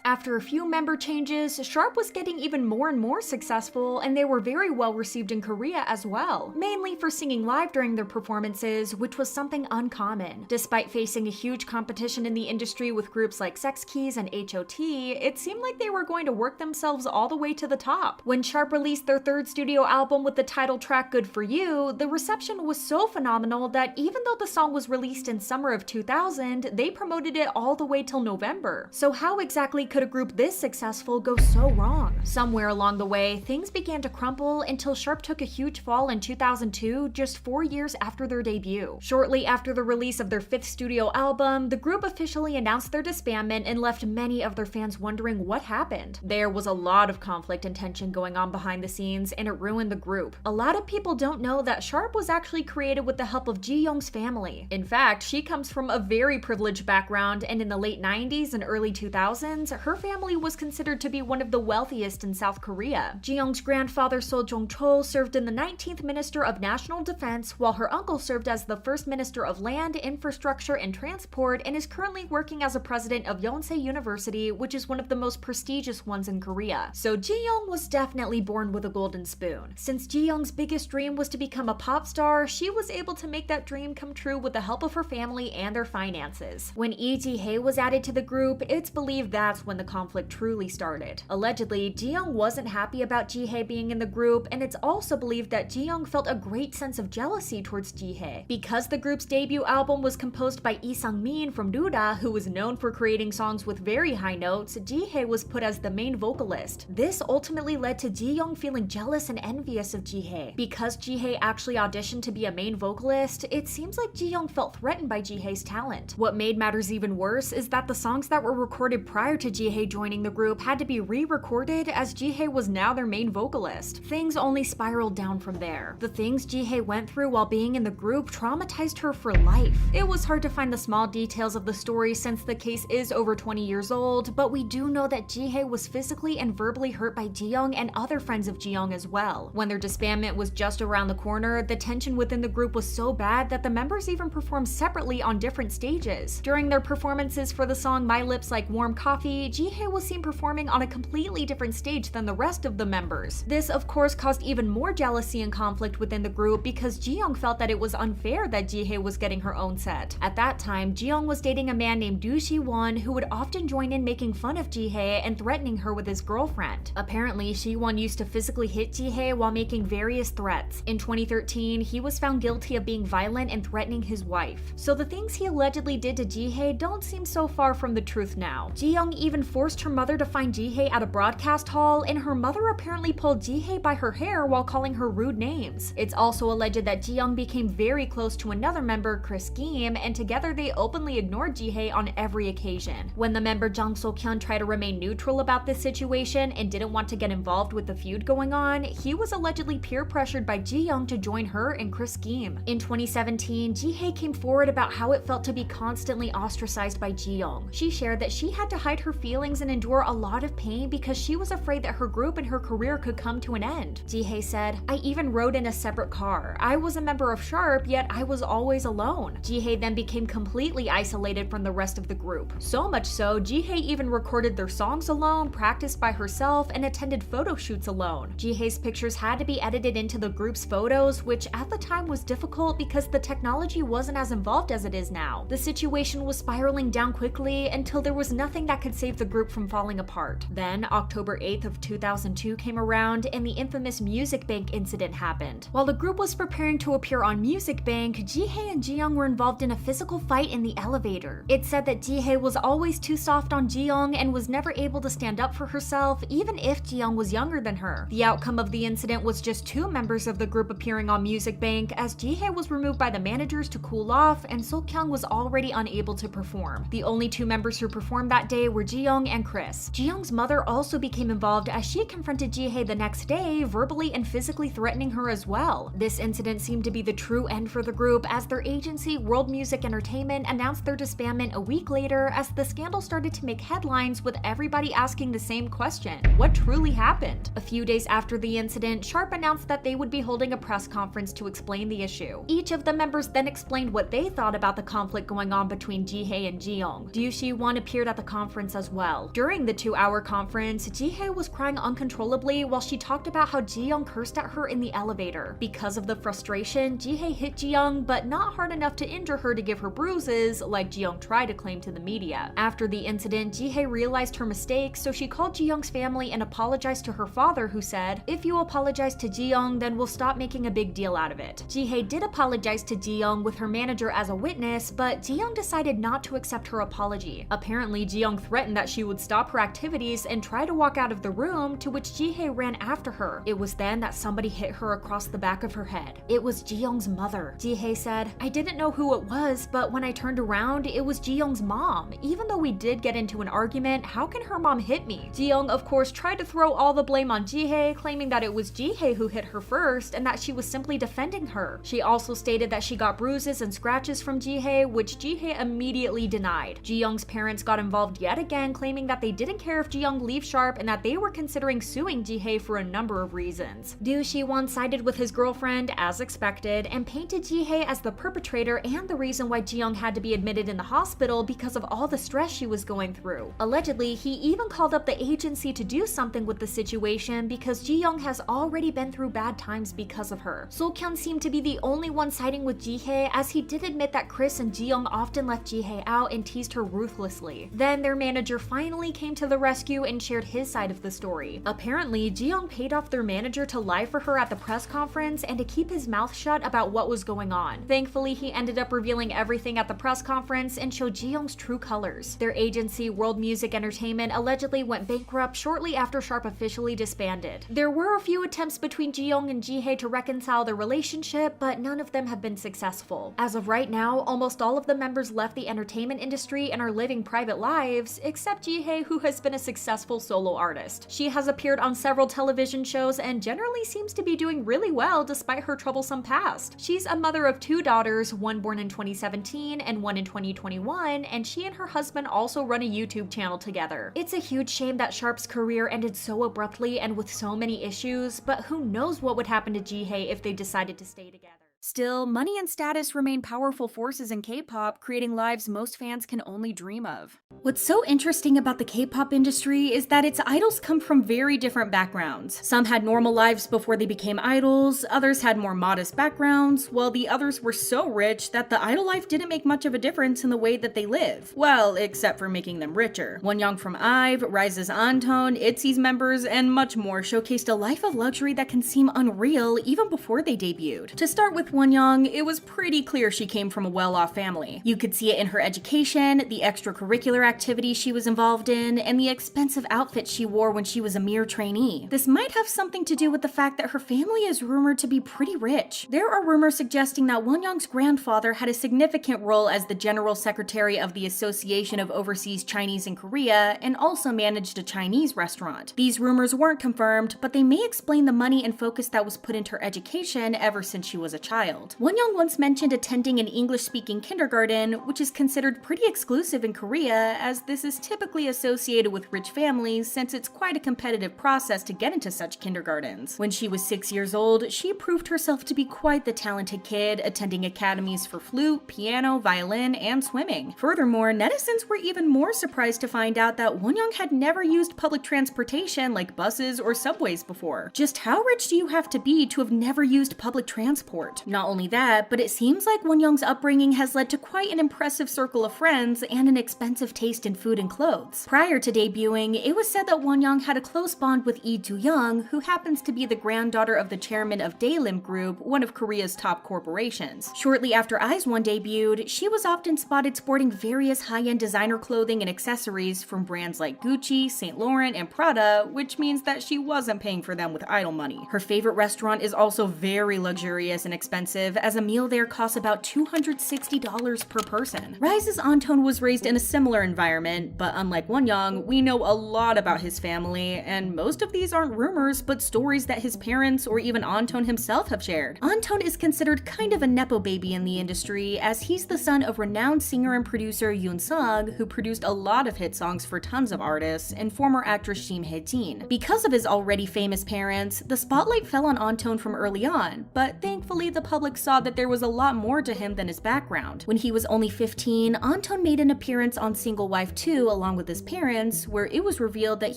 After a few member changes, Sharp was getting even more and more successful, and they were very well received in Korea as well, mainly for singing live during their performances, which was something uncommon. Despite facing a huge competition in the industry with groups like Sex Keys and HOT, it seemed like they were going to work themselves all the way to the top. When Sharp released their third studio album with the title track Good For You, the reception was so phenomenal that even though the song was released in summer of 2000, they promoted it all the way till November. So how exactly could a group this successful go so wrong? Somewhere along the way, things began to crumble until Sharp took a huge fall in 2002, just 4 years after their debut. Shortly after the release of their fifth studio album, the group officially announced their disbandment and left many of their fans wondering what happened. There was a lot of conflict and tension going on behind the scenes, and it ruined the group. A lot of people don't know that Sharp was actually created with the help of Ji-young's family. In fact, she comes from a very privileged background, and in the late 90s and early 2000s, her family was considered to be one of the wealthiest in South Korea. Ji-young's grandfather So Jong-chol served in the 19th Minister of National Defense, while her uncle served as the first Minister of Land, Infrastructure, and Transport, and is currently working as a president of Yonsei University, which is one of the most prestigious ones in Korea. So Ji-young was definitely born with a golden spoon. Since Ji-young's biggest dream was to become a pop star, she was able to make that dream come true with the help of her family and their finances. When Lee Ji-hae was added to the group, it's believed believe that's when the conflict truly started. Allegedly, Jiyoung wasn't happy about Jihae being in the group, and it's also believed that Jiyoung felt a great sense of jealousy towards Jihae. Because the group's debut album was composed by Lee Sang-min from Duda, who was known for creating songs with very high notes, Jihae was put as the main vocalist. This ultimately led to Jiyoung feeling jealous and envious of Jihae. Because Jihae actually auditioned to be a main vocalist, it seems like Jiyoung felt threatened by Jihae's talent. What made matters even worse is that the songs that were recorded prior to Jihae joining the group had to be re-recorded, as Jihae was now their main vocalist. Things only spiraled down from there. The things Jihae went through while being in the group traumatized her for life. It was hard to find the small details of the story since the case is over 20 years old, but we do know that Jihae was physically and verbally hurt by Jiyoung and other friends of Jiyoung as well. When their disbandment was just around the corner, the tension within the group was so bad that the members even performed separately on different stages. During their performances for the song My Lips Like Warm Coffee, Jihae was seen performing on a completely different stage than the rest of the members. This of course caused even more jealousy and conflict within the group because Jiyoung felt that it was unfair that Jihae was getting her own set. At that time, Jiyoung was dating a man named Do Si-won who would often join in making fun of Jihae and threatening her with his girlfriend. Apparently, Si-won used to physically hit Jihae while making various threats. In 2013, he was found guilty of being violent and threatening his wife. So the things he allegedly did to Jihae don't seem so far from the truth now. Jiyoung even forced her mother to find Jihae at a broadcast hall, and her mother apparently pulled Jihae by her hair while calling her rude names. It's also alleged that Jiyoung became very close to another member, Kris Kim, and together they openly ignored Jihae on every occasion. When the member Jang So-kyun tried to remain neutral about this situation and didn't want to get involved with the feud going on, he was allegedly peer pressured by Jiyoung to join her and Kris Kim. In 2017, Jihae came forward about how it felt to be constantly ostracized by Jiyoung. She shared that she had to hide her feelings and endure a lot of pain because she was afraid that her group and her career could come to an end. Jihae said, "I even rode in a separate car. I was a member of Sharp, yet I was always alone." Jihae then became completely isolated from the rest of the group. So much so, Jihae even recorded their songs alone, practiced by herself, and attended photo shoots alone. Jihae's pictures had to be edited into the group's photos, which at the time was difficult because the technology wasn't as involved as it is now. The situation was spiraling down quickly until there was nothing that could save the group from falling apart. Then, October 8th of 2002 came around and the infamous Music Bank incident happened. While the group was preparing to appear on Music Bank, Jihae and Jiyoung were involved in a physical fight in the elevator. It said that Jihae was always too soft on Jiyoung and was never able to stand up for herself, even if Jiyoung was younger than her. The outcome of the incident was just two members of the group appearing on Music Bank, as Jihae was removed by the managers to cool off and So-kyung was already unable to perform. The only two members who performed that day were Jiyoung and Kris. Jiyoung's mother also became involved as she confronted Jihae the next day, verbally and physically threatening her as well. This incident seemed to be the true end for the group, as their agency, World Music Entertainment, announced their disbandment a week later as the scandal started to make headlines with everybody asking the same question: what truly happened? A few days after the incident, Sharp announced that they would be holding a press conference to explain the issue. Each of the members then explained what they thought about the conflict going on between Jihae and Jiyoung. Do Si-won appeared at the conference as well. During the 2-hour conference, Jihae was crying uncontrollably while she talked about how Jiyoung cursed at her in the elevator. Because of the frustration, Jihae hit Jiyoung, but not hard enough to injure her to give her bruises, like Jiyoung tried to claim to the media. After the incident, Jihae realized her mistake, so she called Jiyoung's family and apologized to her father, who said, "If you apologize to Jiyoung, then we'll stop making a big deal out of it." Jihae did apologize to Jiyoung with her manager as a witness, but Jiyoung decided not to accept her apology. Apparently, Jiyoung threatened that she would stop her activities and try to walk out of the room, to which Jihae ran after her. It was then that somebody hit her across the back of her head. It was Jiyoung's mother. Jihae said, "I didn't know who it was, but when I turned around, it was Jiyoung's mom. Even though we did get into an argument, how can her mom hit me?" Jiyoung, of course, tried to throw all the blame on Jihae, claiming that it was Jihae who hit her first and that she was simply defending her. She also stated that she got bruises and scratches from Jihae, which Jihae immediately denied. Jiyoung's parents got involved yet again, claiming that they didn't care if Jiyoung leaves Sharp and that they were considering suing Jihae for a number of reasons. Do Si-won sided with his girlfriend, as expected, and painted Jihae as the perpetrator and the reason why Jiyoung had to be admitted in the hospital because of all the stress she was going through. Allegedly, he even called up the agency to do something with the situation because Jiyoung has already been through bad times because of her. So-kyun seemed to be the only one siding with Jihae, as he did admit that Kris and Jiyoung often left Jihae out and teased her ruthlessly. Then there their manager finally came to the rescue and shared his side of the story. Apparently, Jiyoung paid off their manager to lie for her at the press conference and to keep his mouth shut about what was going on. Thankfully, he ended up revealing everything at the press conference and showed Jiyoung's true colors. Their agency, World Music Entertainment, allegedly went bankrupt shortly after Sharp officially disbanded. There were a few attempts between Jiyoung and Jihye to reconcile their relationship, but none of them have been successful. As of right now, almost all of the members left the entertainment industry and are living private lives, except Jihye, who has been a successful solo artist. She has appeared on several television shows and generally seems to be doing really well despite her troublesome past. She's a mother of 2 daughters, one born in 2017 and one in 2021, and she and her husband also run a YouTube channel together. It's a huge shame that Sharp's career ended so abruptly and with so many issues, but who knows what would happen to Jihye if they decided to stay together. Still, money and status remain powerful forces in K-pop, creating lives most fans can only dream of. What's so interesting about the K-pop industry is that its idols come from very different backgrounds. Some had normal lives before they became idols, others had more modest backgrounds, while the others were so rich that the idol life didn't make much of a difference in the way that they live. Well, except for making them richer. Wonyoung from IVE, RIIZE's Anton, ITZY's members, and much more showcased a life of luxury that can seem unreal even before they debuted. To start with Wonyoung, it was pretty clear she came from a well-off family. You could see it in her education, the extracurricular activities she was involved in, and the expensive outfits she wore when she was a mere trainee. This might have something to do with the fact that her family is rumored to be pretty rich. There are rumors suggesting that Wonyoung's grandfather had a significant role as the general secretary of the Association of Overseas Chinese in Korea and also managed a Chinese restaurant. These rumors weren't confirmed, but they may explain the money and focus that was put into her education ever since she was a child. Wonyoung once mentioned attending an English-speaking kindergarten, which is considered pretty exclusive in Korea, as this is typically associated with rich families since it's quite a competitive process to get into such kindergartens. When she was 6 years old, she proved herself to be quite the talented kid, attending academies for flute, piano, violin, and swimming. Furthermore, netizens were even more surprised to find out that Wonyoung had never used public transportation like buses or subways before. Just how rich do you have to be to have never used public transport? Not only that, but it seems like Wonyoung's upbringing has led to quite an impressive circle of friends and an expensive taste in food and clothes. Prior to debuting, it was said that Wonyoung had a close bond with Lee-do-young, who happens to be the granddaughter of the chairman of Daelim Group, one of Korea's top corporations. Shortly after IZ*ONE debuted, she was often spotted sporting various high-end designer clothing and accessories from brands like Gucci, Saint Laurent, and Prada, which means that she wasn't paying for them with idol money. Her favorite restaurant is also very luxurious and expensive, as a meal there costs about $260 per person. RIIZE's Anton was raised in a similar environment, but unlike Wonyoung, we know a lot about his family, and most of these aren't rumors, but stories that his parents or even Anton himself have shared. Anton is considered kind of a Nepo baby in the industry, as he's the son of renowned singer and producer Yoon Sung, who produced a lot of hit songs for tons of artists, and former actress Shim Hae-jin. Because of his already famous parents, the spotlight fell on Anton from early on, but thankfully the public saw that there was a lot more to him than his background. When he was only 15, Anton made an appearance on Single Wife 2 along with his parents, where it was revealed that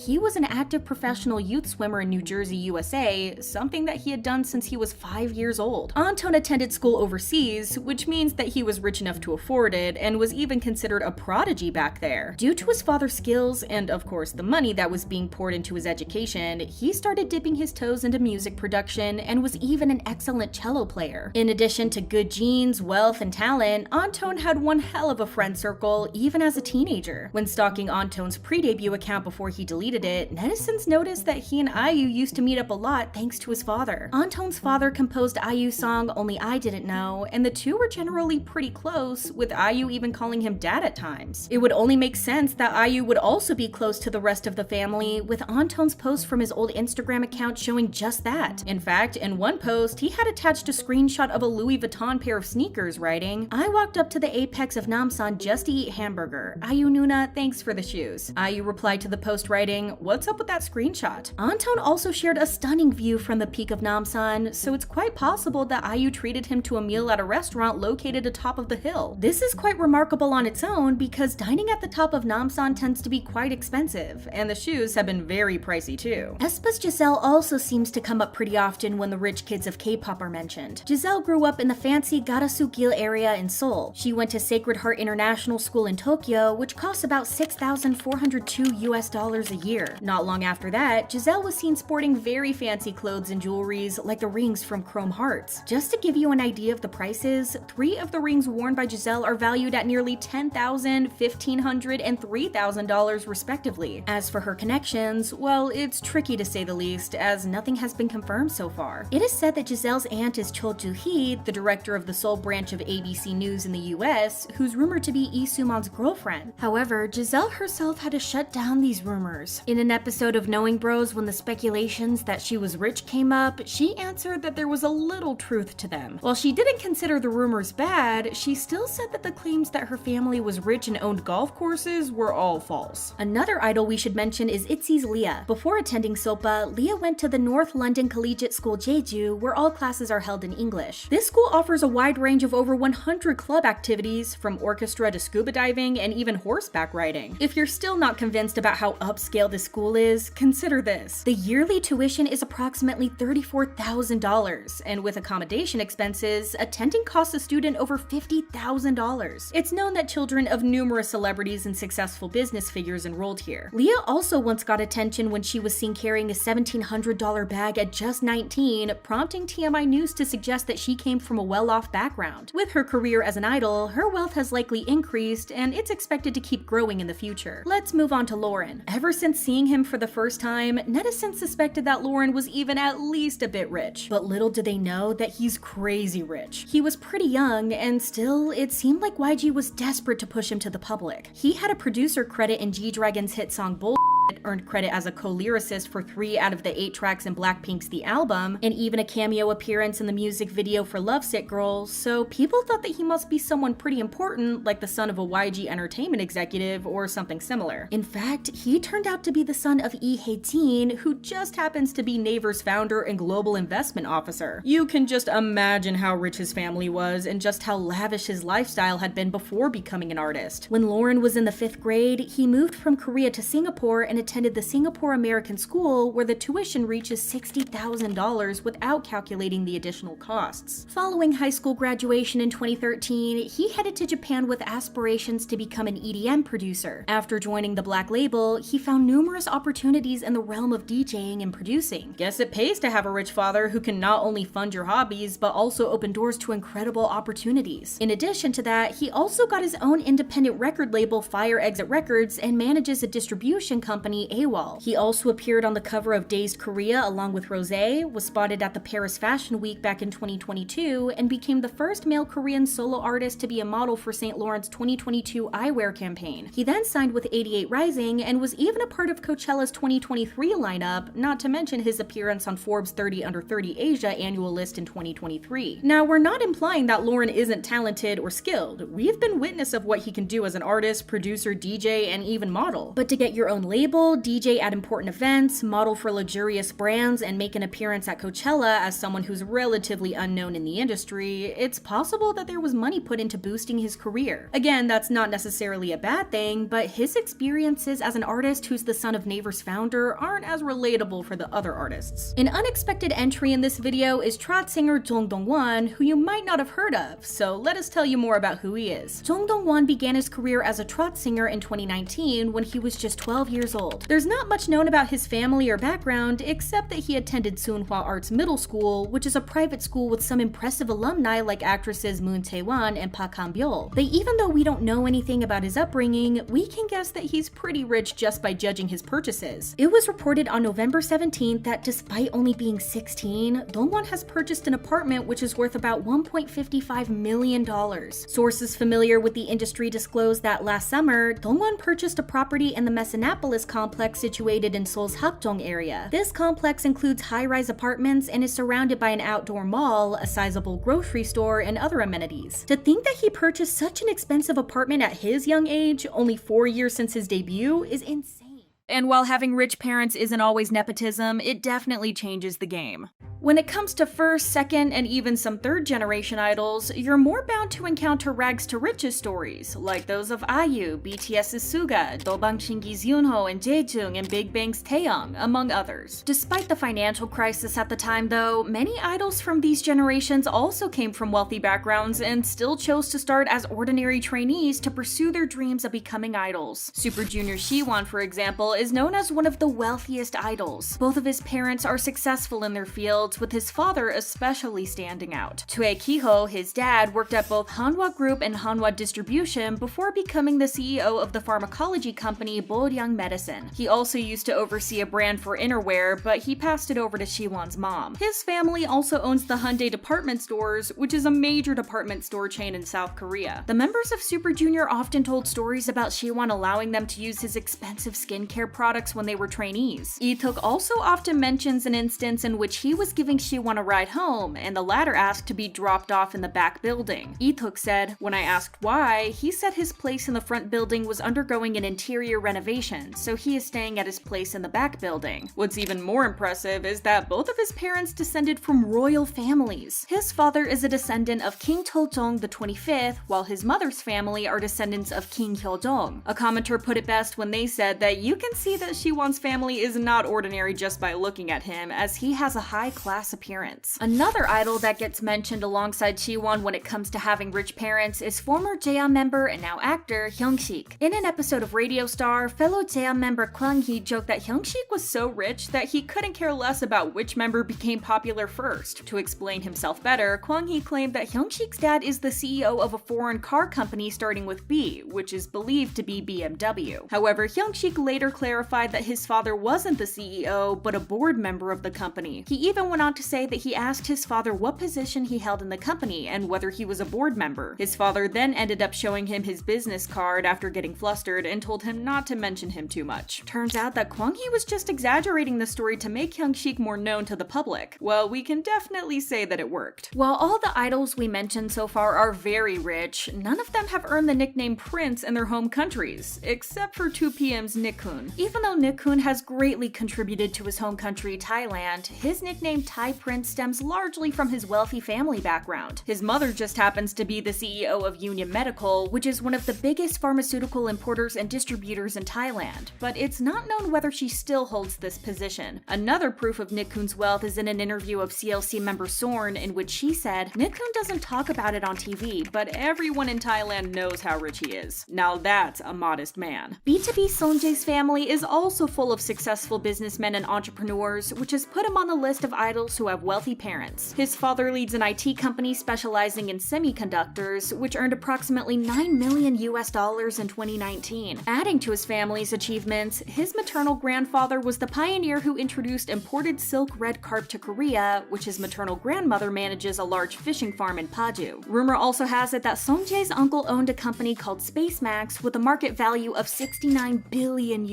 he was an active professional youth swimmer in New Jersey, USA, something that he had done since he was 5 years old. Anton attended school overseas, which means that he was rich enough to afford it, and was even considered a prodigy back there. Due to his father's skills, and of course the money that was being poured into his education, he started dipping his toes into music production and was even an excellent cello player. In addition to good genes, wealth, and talent, Anton had one hell of a friend circle even as a teenager. When stalking Anton's pre-debut account before he deleted it, netizens noticed that he and IU used to meet up a lot thanks to his father. Anton's father composed IU's song Only I Didn't Know, and the two were generally pretty close, with IU even calling him dad at times. It would only make sense that IU would also be close to the rest of the family, with Anton's post from his old Instagram account showing just that. In fact, in one post, he had attached a screenshot of a Louis Vuitton pair of sneakers writing, "I walked up to the apex of Namsan just to eat hamburger. IU Nuna, thanks for the shoes." IU replied to the post writing, "What's up with that screenshot?" Anton also shared a stunning view from the peak of Namsan, so it's quite possible that IU treated him to a meal at a restaurant located atop of the hill. This is quite remarkable on its own because dining at the top of Namsan tends to be quite expensive, and the shoes have been very pricey too. aespa's Giselle also seems to come up pretty often when the rich kids of K-pop are mentioned. Giselle grew up in the fancy Garasugil area in Seoul. She went to Sacred Heart International School in Tokyo, which costs about $6,402 a year. Not long after that, Giselle was seen sporting very fancy clothes and jewelries like the rings from Chrome Hearts. Just to give you an idea of the prices, 3 of the rings worn by Giselle are valued at nearly $10,000, $1,500, and $3,000 respectively. As for her connections, well, it's tricky to say the least, as nothing has been confirmed so far. It is said that Giselle's aunt is Cho Joo-hee, the director of the Seoul branch of ABC News in the US, who's rumored to be Lee Soo-man's girlfriend. However, Giselle herself had to shut down these rumors. In an episode of Knowing Bros, when the speculations that she was rich came up, she answered that there was a little truth to them. While she didn't consider the rumors bad, she still said that the claims that her family was rich and owned golf courses were all false. Another idol we should mention is ITZY's Leah. Before attending SOPA, Leah went to the North London Collegiate School Jeju, where all classes are held in English. This school offers a wide range of over 100 club activities, from orchestra to scuba diving and even horseback riding. If you're still not convinced about how upscale this school is, consider this. The yearly tuition is approximately $34,000, and with accommodation expenses, attending costs a student over $50,000. It's known that children of numerous celebrities and successful business figures enrolled here. Leah also once got attention when she was seen carrying a $1,700 bag at just 19, prompting TMI News to suggest that she came from a well-off background. With her career as an idol, her wealth has likely increased, and it's expected to keep growing in the future. Let's move on to Lauren. Ever since seeing him for the first time, netizens suspected that Lauren was even at least a bit rich. But little did they know that he's crazy rich. He was pretty young, and still, it seemed like YG was desperate to push him to the public. He had a producer credit in G-Dragon's hit song Bull, earned credit as a co-lyricist for 3 out of the 8 tracks in BLACKPINK's The Album, and even a cameo appearance in the music video for Lovesick Girl, so people thought that he must be someone pretty important, like the son of a YG Entertainment executive or something similar. In fact, he turned out to be the son of Lee Hae-jin, who just happens to be Naver's founder and global investment officer. You can just imagine how rich his family was and just how lavish his lifestyle had been before becoming an artist. When Lauren was in the 5th grade, he moved from Korea to Singapore and attended the Singapore American School, where the tuition reaches $60,000 without calculating the additional costs. Following high school graduation in 2013, he headed to Japan with aspirations to become an EDM producer. After joining the Black label, he found numerous opportunities in the realm of DJing and producing. Guess it pays to have a rich father who can not only fund your hobbies, but also open doors to incredible opportunities. In addition to that, he also got his own independent record label, Fire Exit Records, and manages a distribution company, AWOL. He also appeared on the cover of Dazed Korea along with Rosé, was spotted at the Paris Fashion Week back in 2022, and became the first male Korean solo artist to be a model for St. Laurent's 2022 eyewear campaign. He then signed with 88 Rising and was even a part of Coachella's 2023 lineup, not to mention his appearance on Forbes 30 Under 30 Asia annual list in 2023. Now, we're not implying that Lauren isn't talented or skilled. We've been witness of what he can do as an artist, producer, DJ, and even model. But to get your own label, DJ at important events, model for luxurious brands, and make an appearance at Coachella as someone who's relatively unknown in the industry, it's possible that there was money put into boosting his career. Again, that's not necessarily a bad thing, but his experiences as an artist who's the son of Naver's founder aren't as relatable for the other artists. An unexpected entry in this video is trot singer Jung Dong-won, who you might not have heard of, so let us tell you more about who he is. Jung Dong-won began his career as a trot singer in 2019 when he was just 12 years old. There's not much known about his family or background, except that he attended Soonhwa Arts Middle School, which is a private school with some impressive alumni like actresses Moon Tae-won and Park Han-byul. But even though we don't know anything about his upbringing, we can guess that he's pretty rich just by judging his purchases. It was reported on November 17th that despite only being 16, Dongwon has purchased an apartment which is worth about $1.55 million. Sources familiar with the industry disclosed that last summer, Dongwon purchased a property in the Messinapolis complex situated in Seoul's Hakdong area. This complex includes high-rise apartments and is surrounded by an outdoor mall, a sizable grocery store, and other amenities. To think that he purchased such an expensive apartment at his young age, only 4 years since his debut, is insane. And while having rich parents isn't always nepotism, it definitely changes the game. When it comes to first, second, and even some third-generation idols, you're more bound to encounter rags to riches stories, like those of IU, BTS's Suga, Dobang Shingi's Yoonho and Jaejung, and Big Bang's Taeyong, among others. Despite the financial crisis at the time, though, many idols from these generations also came from wealthy backgrounds and still chose to start as ordinary trainees to pursue their dreams of becoming idols. Super Junior Siwon, for example, is known as one of the wealthiest idols. Both of his parents are successful in their fields, with his father especially standing out. Choi Ki-ho, his dad, worked at both Hanwha Group and Hanwha Distribution before becoming the CEO of the pharmacology company Boryang Medicine. He also used to oversee a brand for innerwear, but he passed it over to Siwon's mom. His family also owns the Hyundai Department Stores, which is a major department store chain in South Korea. The members of Super Junior often told stories about Siwon allowing them to use his expensive skincare products when they were trainees. Lee-tuk also often mentions an instance in which he was giving Siwon a ride home, and the latter asked to be dropped off in the back building. Lee-tuk said, "When I asked why, he said his place in the front building was undergoing an interior renovation, so he is staying at his place in the back building." What's even more impressive is that both of his parents descended from royal families. His father is a descendant of King Tojeong the 25th, while his mother's family are descendants of King Hyojong. A commenter put it best when they said that you can see that Siwon's family is not ordinary just by looking at him, as he has a high-class appearance. Another idol that gets mentioned alongside Siwon when it comes to having rich parents is former Jaehyun member and now actor Hyungsik. In an episode of Radio Star, fellow Jaehyun member Kwang Hee joked that Hyungsik was so rich that he couldn't care less about which member became popular first. To explain himself better, Kwang Hee claimed that Hyungsik's dad is the CEO of a foreign car company starting with B, which is believed to be BMW. However, Hyungsik later clarified that his father wasn't the CEO, but a board member of the company. He even went on to say that he asked his father what position he held in the company and whether he was a board member. His father then ended up showing him his business card after getting flustered and told him not to mention him too much. Turns out that Kwang Hee was just exaggerating the story to make Hyungsik more known to the public. Well, we can definitely say that it worked. While all the idols we mentioned so far are very rich, none of them have earned the nickname Prince in their home countries, except for 2PM's Nickhoon. Even though Nickhoon has greatly contributed to his home country, Thailand, his nickname Thai Prince stems largely from his wealthy family background. His mother just happens to be the CEO of Union Medical, which is one of the biggest pharmaceutical importers and distributors in Thailand, but it's not known whether she still holds this position. Another proof of Nickhoon's wealth is in an interview of CLC member Sorn, in which she said, "Nickhoon doesn't talk about it on TV, but everyone in Thailand knows how rich he is." Now that's a modest man. B2B Sonjae's family is also full of successful businessmen and entrepreneurs, which has put him on the list of idols who have wealthy parents. His father leads an IT company specializing in semiconductors, which earned approximately $9 million in 2019. Adding to his family's achievements, his maternal grandfather was the pioneer who introduced imported silk red carp to Korea, which his maternal grandmother manages a large fishing farm in Paju. Rumor also has it that Sonjae's uncle owned a company called SpaceMax with a market value of $69 billion.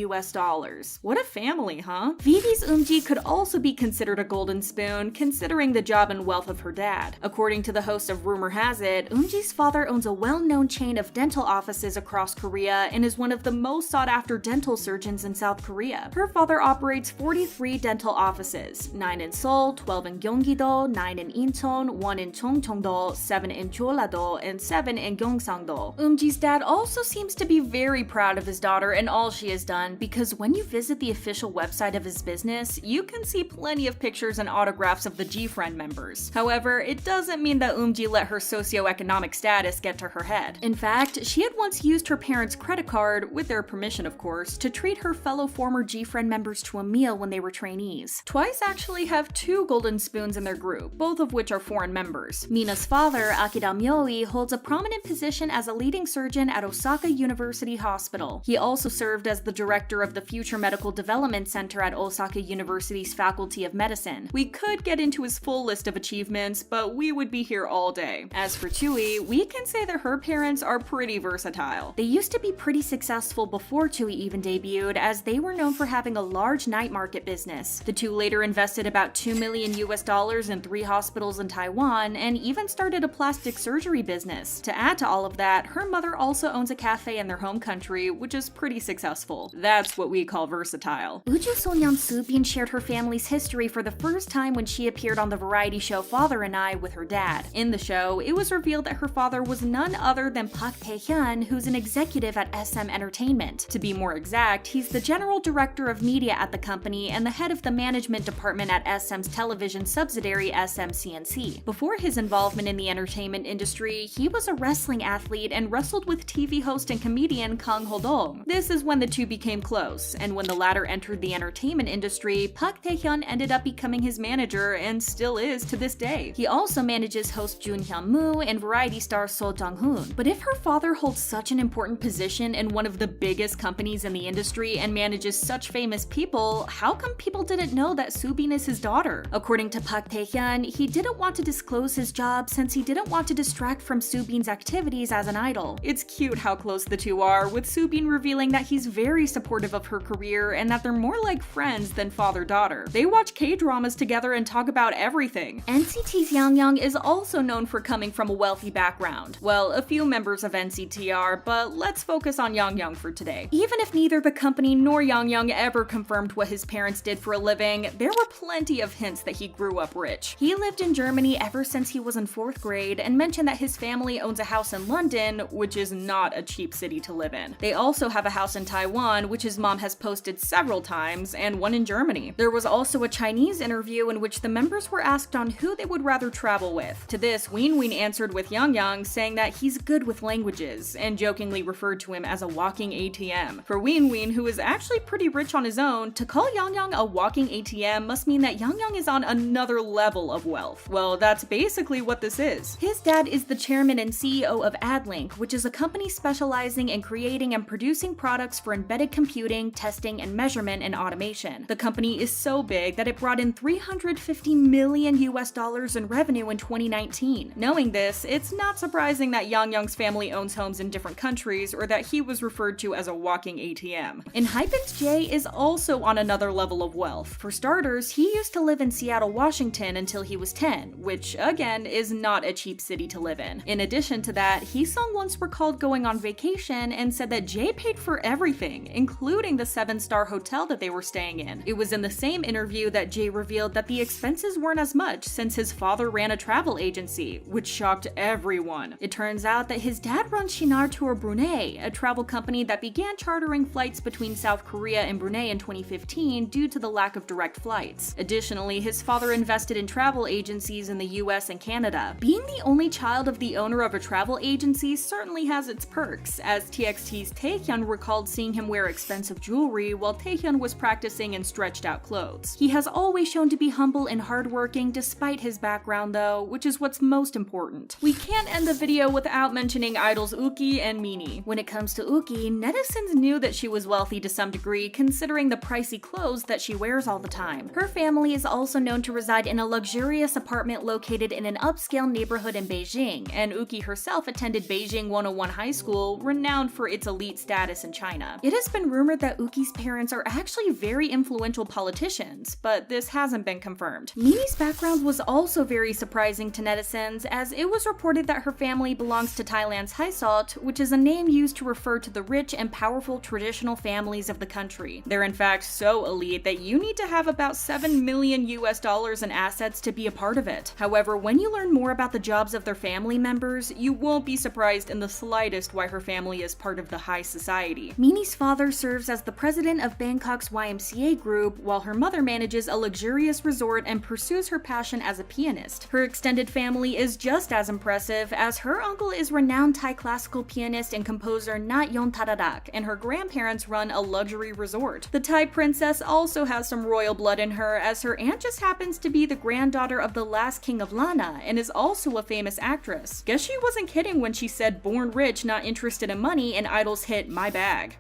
What a family, huh? Vivi's Eunji could also be considered a golden spoon, considering the job and wealth of her dad. According to the host of Rumor Has It, Eunji's father owns a well-known chain of dental offices across Korea and is one of the most sought-after dental surgeons in South Korea. Her father operates 43 dental offices, 9 in Seoul, 12 in Gyeonggi-do, 9 in Incheon, 1 in Chongcheong-do, 7 in Jeolla-do, and 7 in Gyeongsang-do. Eunji's dad also seems to be very proud of his daughter and all she has done, because when you visit the official website of his business, you can see plenty of pictures and autographs of the G-Friend members. However, it doesn't mean that Eunji let her socioeconomic status get to her head. In fact, she had once used her parents' credit card, with their permission of course, to treat her fellow former G-Friend members to a meal when they were trainees. Twice actually have 2 golden spoons in their group, both of which are foreign members. Mina's father, Akira Myoi, holds a prominent position as a leading surgeon at Osaka University Hospital. He also served as the director of the Future Medical Development Center at Osaka University's Faculty of Medicine. We could get into his full list of achievements, but we would be here all day. As for Chewie, we can say that her parents are pretty versatile. They used to be pretty successful before Chewie even debuted, as they were known for having a large night market business. The two later invested about $2 million in 3 hospitals in Taiwan, and even started a plastic surgery business. To add to all of that, her mother also owns a cafe in their home country, which is pretty successful. That's what we call versatile. Uju Sonyeon Soobin shared her family's history for the first time when she appeared on the variety show Father and I with her dad. In the show, it was revealed that her father was none other than Park Tae-hyun, who's an executive at SM Entertainment. To be more exact, he's the general director of media at the company and the head of the management department at SM's television subsidiary SM-CNC. Before his involvement in the entertainment industry, he was a wrestling athlete and wrestled with TV host and comedian Kang Ho-dong. This is when the two became close, and when the latter entered the entertainment industry, Park Tae-hyun ended up becoming his manager and still is to this day. He also manages host Jun Hyun-moo and variety star So Jung-hoon. But if her father holds such an important position in one of the biggest companies in the industry and manages such famous people, how come people didn't know that Soobin is his daughter? According to Park Tae-hyun, he didn't want to disclose his job since he didn't want to distract from Soobin's activities as an idol. It's cute how close the two are, with Soobin revealing that he's very supportive of her career and that they're more like friends than father-daughter. They watch K-dramas together and talk about everything. NCT's Wonyoung is also known for coming from a wealthy background. Well, a few members of NCT are, but let's focus on Wonyoung for today. Even if neither the company nor Wonyoung ever confirmed what his parents did for a living, there were plenty of hints that he grew up rich. He lived in Germany ever since he was in 4th grade and mentioned that his family owns a house in London, which is not a cheap city to live in. They also have a house in Taiwan, which his mom has posted several times, and one in Germany. There was also a Chinese interview in which the members were asked on who they would rather travel with. To this, Win answered with Wonyoung, saying that he's good with languages, and jokingly referred to him as a walking ATM. For Win, who is actually pretty rich on his own, to call Wonyoung a walking ATM must mean that Wonyoung is on another level of wealth. Well, that's basically what this is. His dad is the chairman and CEO of I-DLE, which is a company specializing in creating and producing products for embedded computing, testing, and measurement and automation. The company is so big that it brought in $350 million in revenue in 2019. Knowing this, it's not surprising that Wonyoung's family owns homes in different countries or that he was referred to as a walking ATM. Enhypen's Jay is also on another level of wealth. For starters, he used to live in Seattle, Washington until he was 10, which again is not a cheap city to live in. In addition to that, Hee-sung once recalled going on vacation and said that Jay paid for everything, including the 7-star hotel that they were staying in. It was in the same interview that Jay revealed that the expenses weren't as much since his father ran a travel agency, which shocked everyone. It turns out that his dad runs Shinar Tour Brunei, a travel company that began chartering flights between South Korea and Brunei in 2015 due to the lack of direct flights. Additionally, his father invested in travel agencies in the US and Canada. Being the only child of the owner of a travel agency certainly has its perks, as TXT's Taehyun recalled seeing him wear expensive jewelry while Taehyun was practicing in stretched out clothes. He has always shown to be humble and hardworking despite his background though, which is what's most important. We can't end the video without mentioning idols Uki and Minnie. When it comes to Uki, netizens knew that she was wealthy to some degree considering the pricey clothes that she wears all the time. Her family is also known to reside in a luxurious apartment located in an upscale neighborhood in Beijing, and Uki herself attended Beijing 101 High School, renowned for its elite status in China. It has been rumored that Uki's parents are actually very influential politicians, but this hasn't been confirmed. Minnie's background was also very surprising to netizens, as it was reported that her family belongs to Thailand's Haisot, which is a name used to refer to the rich and powerful traditional families of the country. They're in fact so elite that you need to have about $7 million in assets to be a part of it. However, when you learn more about the jobs of their family members, you won't be surprised in the slightest why her family is part of the high society. Minnie's father serves as the president of Bangkok's YMCA group, while her mother manages a luxurious resort and pursues her passion as a pianist. Her extended family is just as impressive, as her uncle is renowned Thai classical pianist and composer Nat Yon Taradak, and her grandparents run a luxury resort. The Thai princess also has some royal blood in her, as her aunt just happens to be the granddaughter of the last king of Lana and is also a famous actress. Guess she wasn't kidding when she said born rich, not interested in money, and idols hit my bag.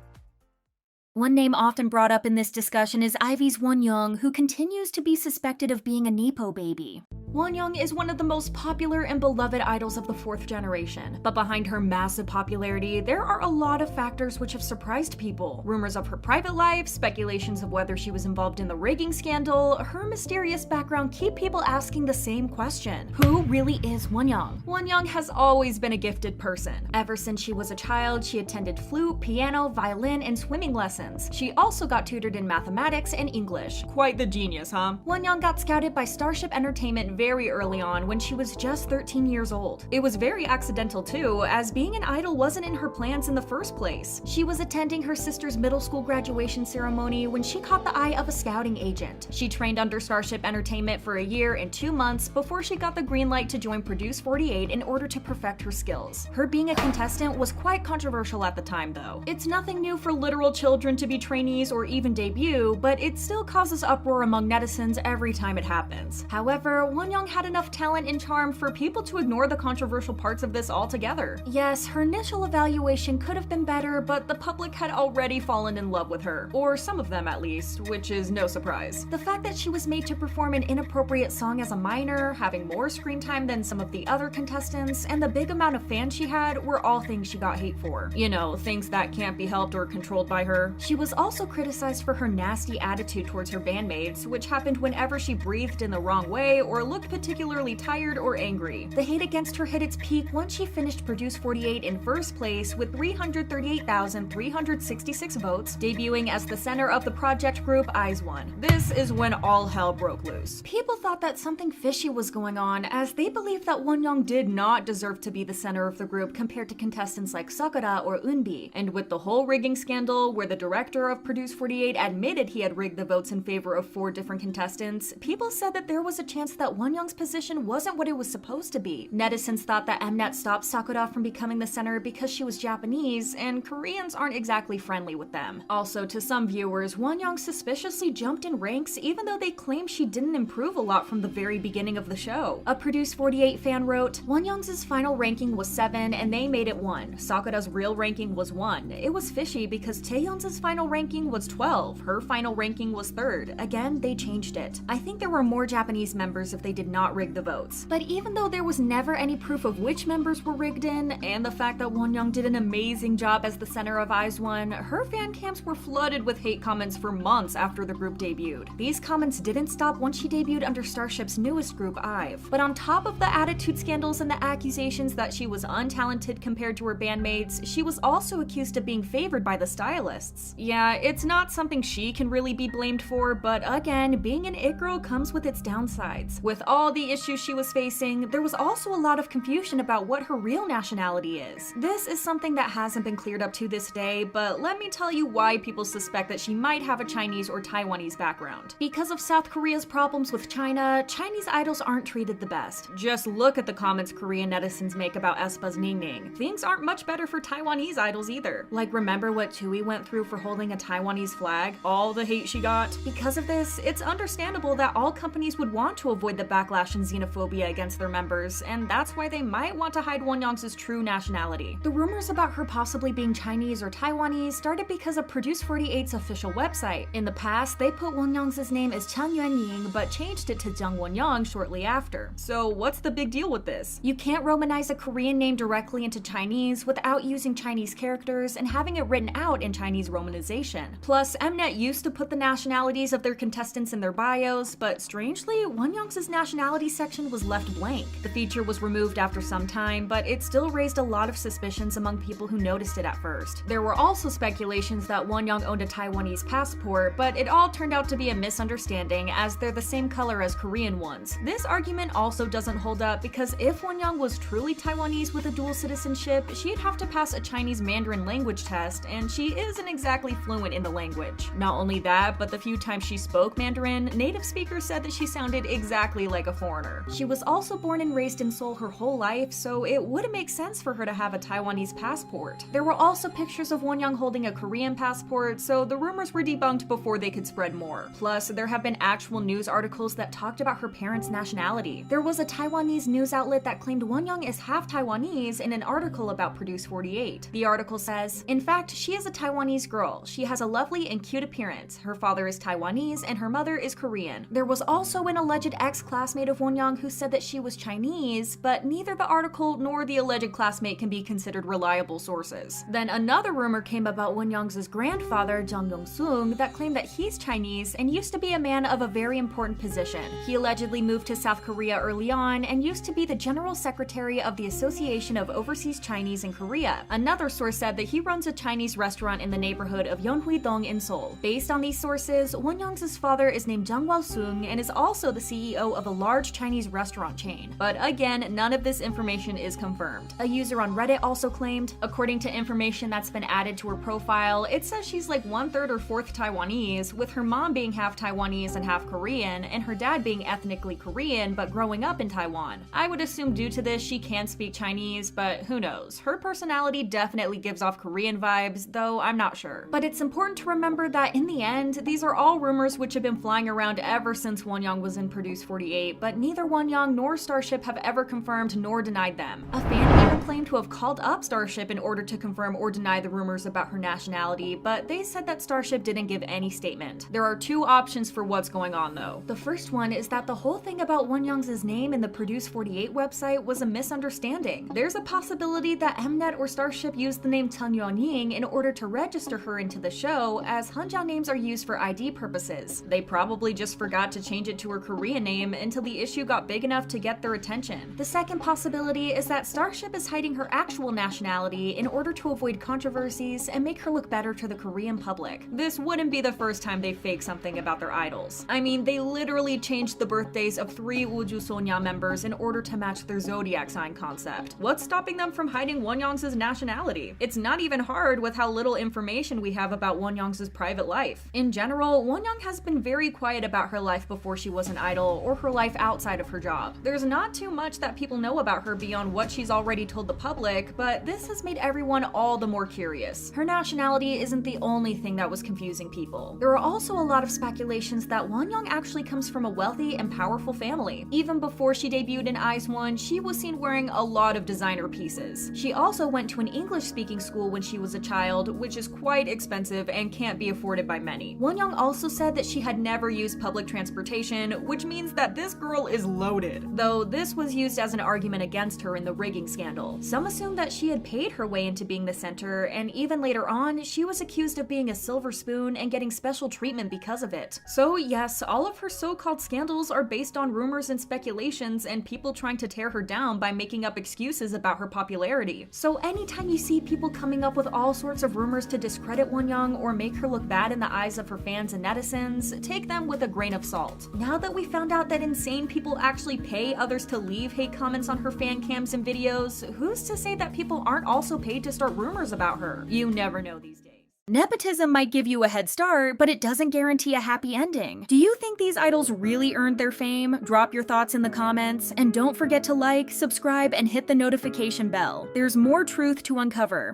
One name often brought up in this discussion is IVE's Wonyoung, who continues to be suspected of being a Nepo baby. Wonyoung is one of the most popular and beloved idols of the fourth generation, but behind her massive popularity, there are a lot of factors which have surprised people. Rumors of her private life, speculations of whether she was involved in the rigging scandal, her mysterious background keep people asking the same question. Who really is Wonyoung? Wonyoung has always been a gifted person. Ever since she was a child, she attended flute, piano, violin, and swimming lessons. She also got tutored in mathematics and English. Quite the genius, huh? Wonyoung got scouted by Starship Entertainment very early on when she was just 13 years old. It was very accidental too, as being an idol wasn't in her plans in the first place. She was attending her sister's middle school graduation ceremony when she caught the eye of a scouting agent. She trained under Starship Entertainment for a year and 2 months before she got the green light to join Produce 48 in order to perfect her skills. Her being a contestant was quite controversial at the time though. It's nothing new for literal children to be trainees or even debut, but it still causes uproar among netizens every time it happens. However, Wonyoung had enough talent and charm for people to ignore the controversial parts of this altogether. Yes, her initial evaluation could have been better, but the public had already fallen in love with her, or some of them at least, which is no surprise. The fact that she was made to perform an inappropriate song as a minor, having more screen time than some of the other contestants, and the big amount of fans she had were all things she got hate for. You know, things that can't be helped or controlled by her. She was also criticized for her nasty attitude towards her bandmates, which happened whenever she breathed in the wrong way or looked particularly tired or angry. The hate against her hit its peak once she finished Produce 48 in first place with 338,366 votes, debuting as the center of the project group IVE. This is when all hell broke loose. People thought that something fishy was going on, as they believed that Wonyoung did not deserve to be the center of the group compared to contestants like Sakura or Eunbi. And with the whole rigging scandal, where the director of Produce 48 admitted he had rigged the votes in favor of 4 different contestants, people said that there was a chance that Wonyoung's position wasn't what it was supposed to be. Netizens thought that Mnet stopped Sakura from becoming the center because she was Japanese, and Koreans aren't exactly friendly with them. Also, to some viewers, Wonyoung suspiciously jumped in ranks even though they claim she didn't improve a lot from the very beginning of the show. A Produce 48 fan wrote, "Wonyoung's final ranking was 7 and they made it 1. Sakura's real ranking was 1. It was fishy because Taeyeon's final ranking was 12. Her final ranking was 3rd. Again, they changed it. I think there were more Japanese members if they did not rig the votes." But even though there was never any proof of which members were rigged in, and the fact that Wonyoung did an amazing job as the center of IVE, her fan camps were flooded with hate comments for months after the group debuted. These comments didn't stop once she debuted under Starship's newest group, IVE. But on top of the attitude scandals and the accusations that she was untalented compared to her bandmates, she was also accused of being favored by the stylists. Yeah, it's not something she can really be blamed for, but again, being an it girl comes with its downsides. With all the issues she was facing, there was also a lot of confusion about what her real nationality is. This is something that hasn't been cleared up to this day, but let me tell you why people suspect that she might have a Chinese or Taiwanese background. Because of South Korea's problems with China, Chinese idols aren't treated the best. Just look at the comments Korean netizens make about aespa's Ningning. Things aren't much better for Taiwanese idols either. Like, remember what Tui went through for holding a Taiwanese flag? All the hate she got? Because of this, it's understandable that all companies would want to avoid the backlash and xenophobia against their members, and that's why they might want to hide Wonyoung's true nationality. The rumors about her possibly being Chinese or Taiwanese started because of Produce 48's official website. In the past, they put Wonyoung's name as Chang Yuanying, but changed it to Jung Wonyoung shortly after. So what's the big deal with this? You can't romanize a Korean name directly into Chinese without using Chinese characters and having it written out in Chinese romanization. Plus, Mnet used to put the nationalities of their contestants in their bios, but strangely, Wonyoung's nationality section was left blank. The feature was removed after some time, but it still raised a lot of suspicions among people who noticed it at first. There were also speculations that Wonyoung owned a Taiwanese passport, but it all turned out to be a misunderstanding as they're the same color as Korean ones. This argument also doesn't hold up because if Wonyoung was truly Taiwanese with a dual citizenship, she'd have to pass a Chinese Mandarin language test, and she isn't exactly fluent in the language. Not only that, but the few times she spoke Mandarin, native speakers said that she sounded exactly like a foreigner. She was also born and raised in Seoul her whole life, so it wouldn't make sense for her to have a Taiwanese passport. There were also pictures of Wonyoung holding a Korean passport, so the rumors were debunked before they could spread more. Plus, there have been actual news articles that talked about her parents' nationality. There was a Taiwanese news outlet that claimed Wonyoung is half Taiwanese in an article about Produce 48. The article says, "In fact, she is a Taiwanese girl. She has a lovely and cute appearance. Her father is Taiwanese and her mother is Korean. There was also an alleged ex-classmate classmate of Wonyoung who said that she was Chinese, but neither the article nor the alleged classmate can be considered reliable sources. Then another rumor came about Wonyoung's grandfather, Jung Yong-sung, that claimed that he's Chinese and used to be a man of a very important position. He allegedly moved to South Korea early on and used to be the general secretary of the Association of Overseas Chinese in Korea. Another source said that he runs a Chinese restaurant in the neighborhood of Yeonhui-dong in Seoul. Based on these sources, Wonyoung's father is named Jung Woo-sung and is also the CEO of a large Chinese restaurant chain. But again, none of this information is confirmed. A user on Reddit also claimed, according to information that's been added to her profile, it says she's like 1/3 or 4th Taiwanese, with her mom being half Taiwanese and half Korean, and her dad being ethnically Korean but growing up in Taiwan. I would assume due to this she can speak Chinese, but who knows. Her personality definitely gives off Korean vibes, though I'm not sure. But it's important to remember that in the end, these are all rumors which have been flying around ever since Wonyoung was in Produce 48, but neither Wonyoung nor Starship have ever confirmed nor denied them. A fan even claimed to have called up Starship in order to confirm or deny the rumors about her nationality, but they said that Starship didn't give any statement. There are two options for what's going on though. The first one is that the whole thing about Wonyoung's name in the Produce 48 website was a misunderstanding. There's a possibility that Mnet or Starship used the name Tang Yuanying in order to register her into the show, as Hanjiao names are used for ID purposes. They probably just forgot to change it to her Korean name until the issue got big enough to get their attention. The second possibility is that Starship is hiding her actual nationality in order to avoid controversies and make her look better to the Korean public. This wouldn't be the first time they fake something about their idols. I mean, they literally changed the birthdays of 3 Uju Sonya members in order to match their zodiac sign concept. What's stopping them from hiding Wonyoung's nationality? It's not even hard with how little information we have about Wonyoung's private life. In general, Wonyoung has been very quiet about her life before she was an idol or her life outside of her job. There's not too much that people know about her beyond what she's already told the public, but this has made everyone all the more curious. Her nationality isn't the only thing that was confusing people. There are also a lot of speculations that Wonyoung actually comes from a wealthy and powerful family. Even before she debuted in IVE Wonyoung, she was seen wearing a lot of designer pieces. She also went to an English-speaking school when she was a child, which is quite expensive and can't be afforded by many. Wonyoung also said that she had never used public transportation, which means that this girl is loaded. Though this was used as an argument against her in the rigging scandal. Some assume that she had paid her way into being the center, and even later on, she was accused of being a silver spoon and getting special treatment because of it. So yes, all of her so-called scandals are based on rumors and speculations and people trying to tear her down by making up excuses about her popularity. So anytime you see people coming up with all sorts of rumors to discredit Wonyoung or make her look bad in the eyes of her fans and netizens, take them with a grain of salt. Now that we found out that insane people actually pay others to leave hate comments on her fan cams and videos, who's to say that people aren't also paid to start rumors about her? You never know these days. Nepotism might give you a head start, but it doesn't guarantee a happy ending. Do you think these idols really earned their fame? Drop your thoughts in the comments, and don't forget to like, subscribe, and hit the notification bell. There's more truth to uncover.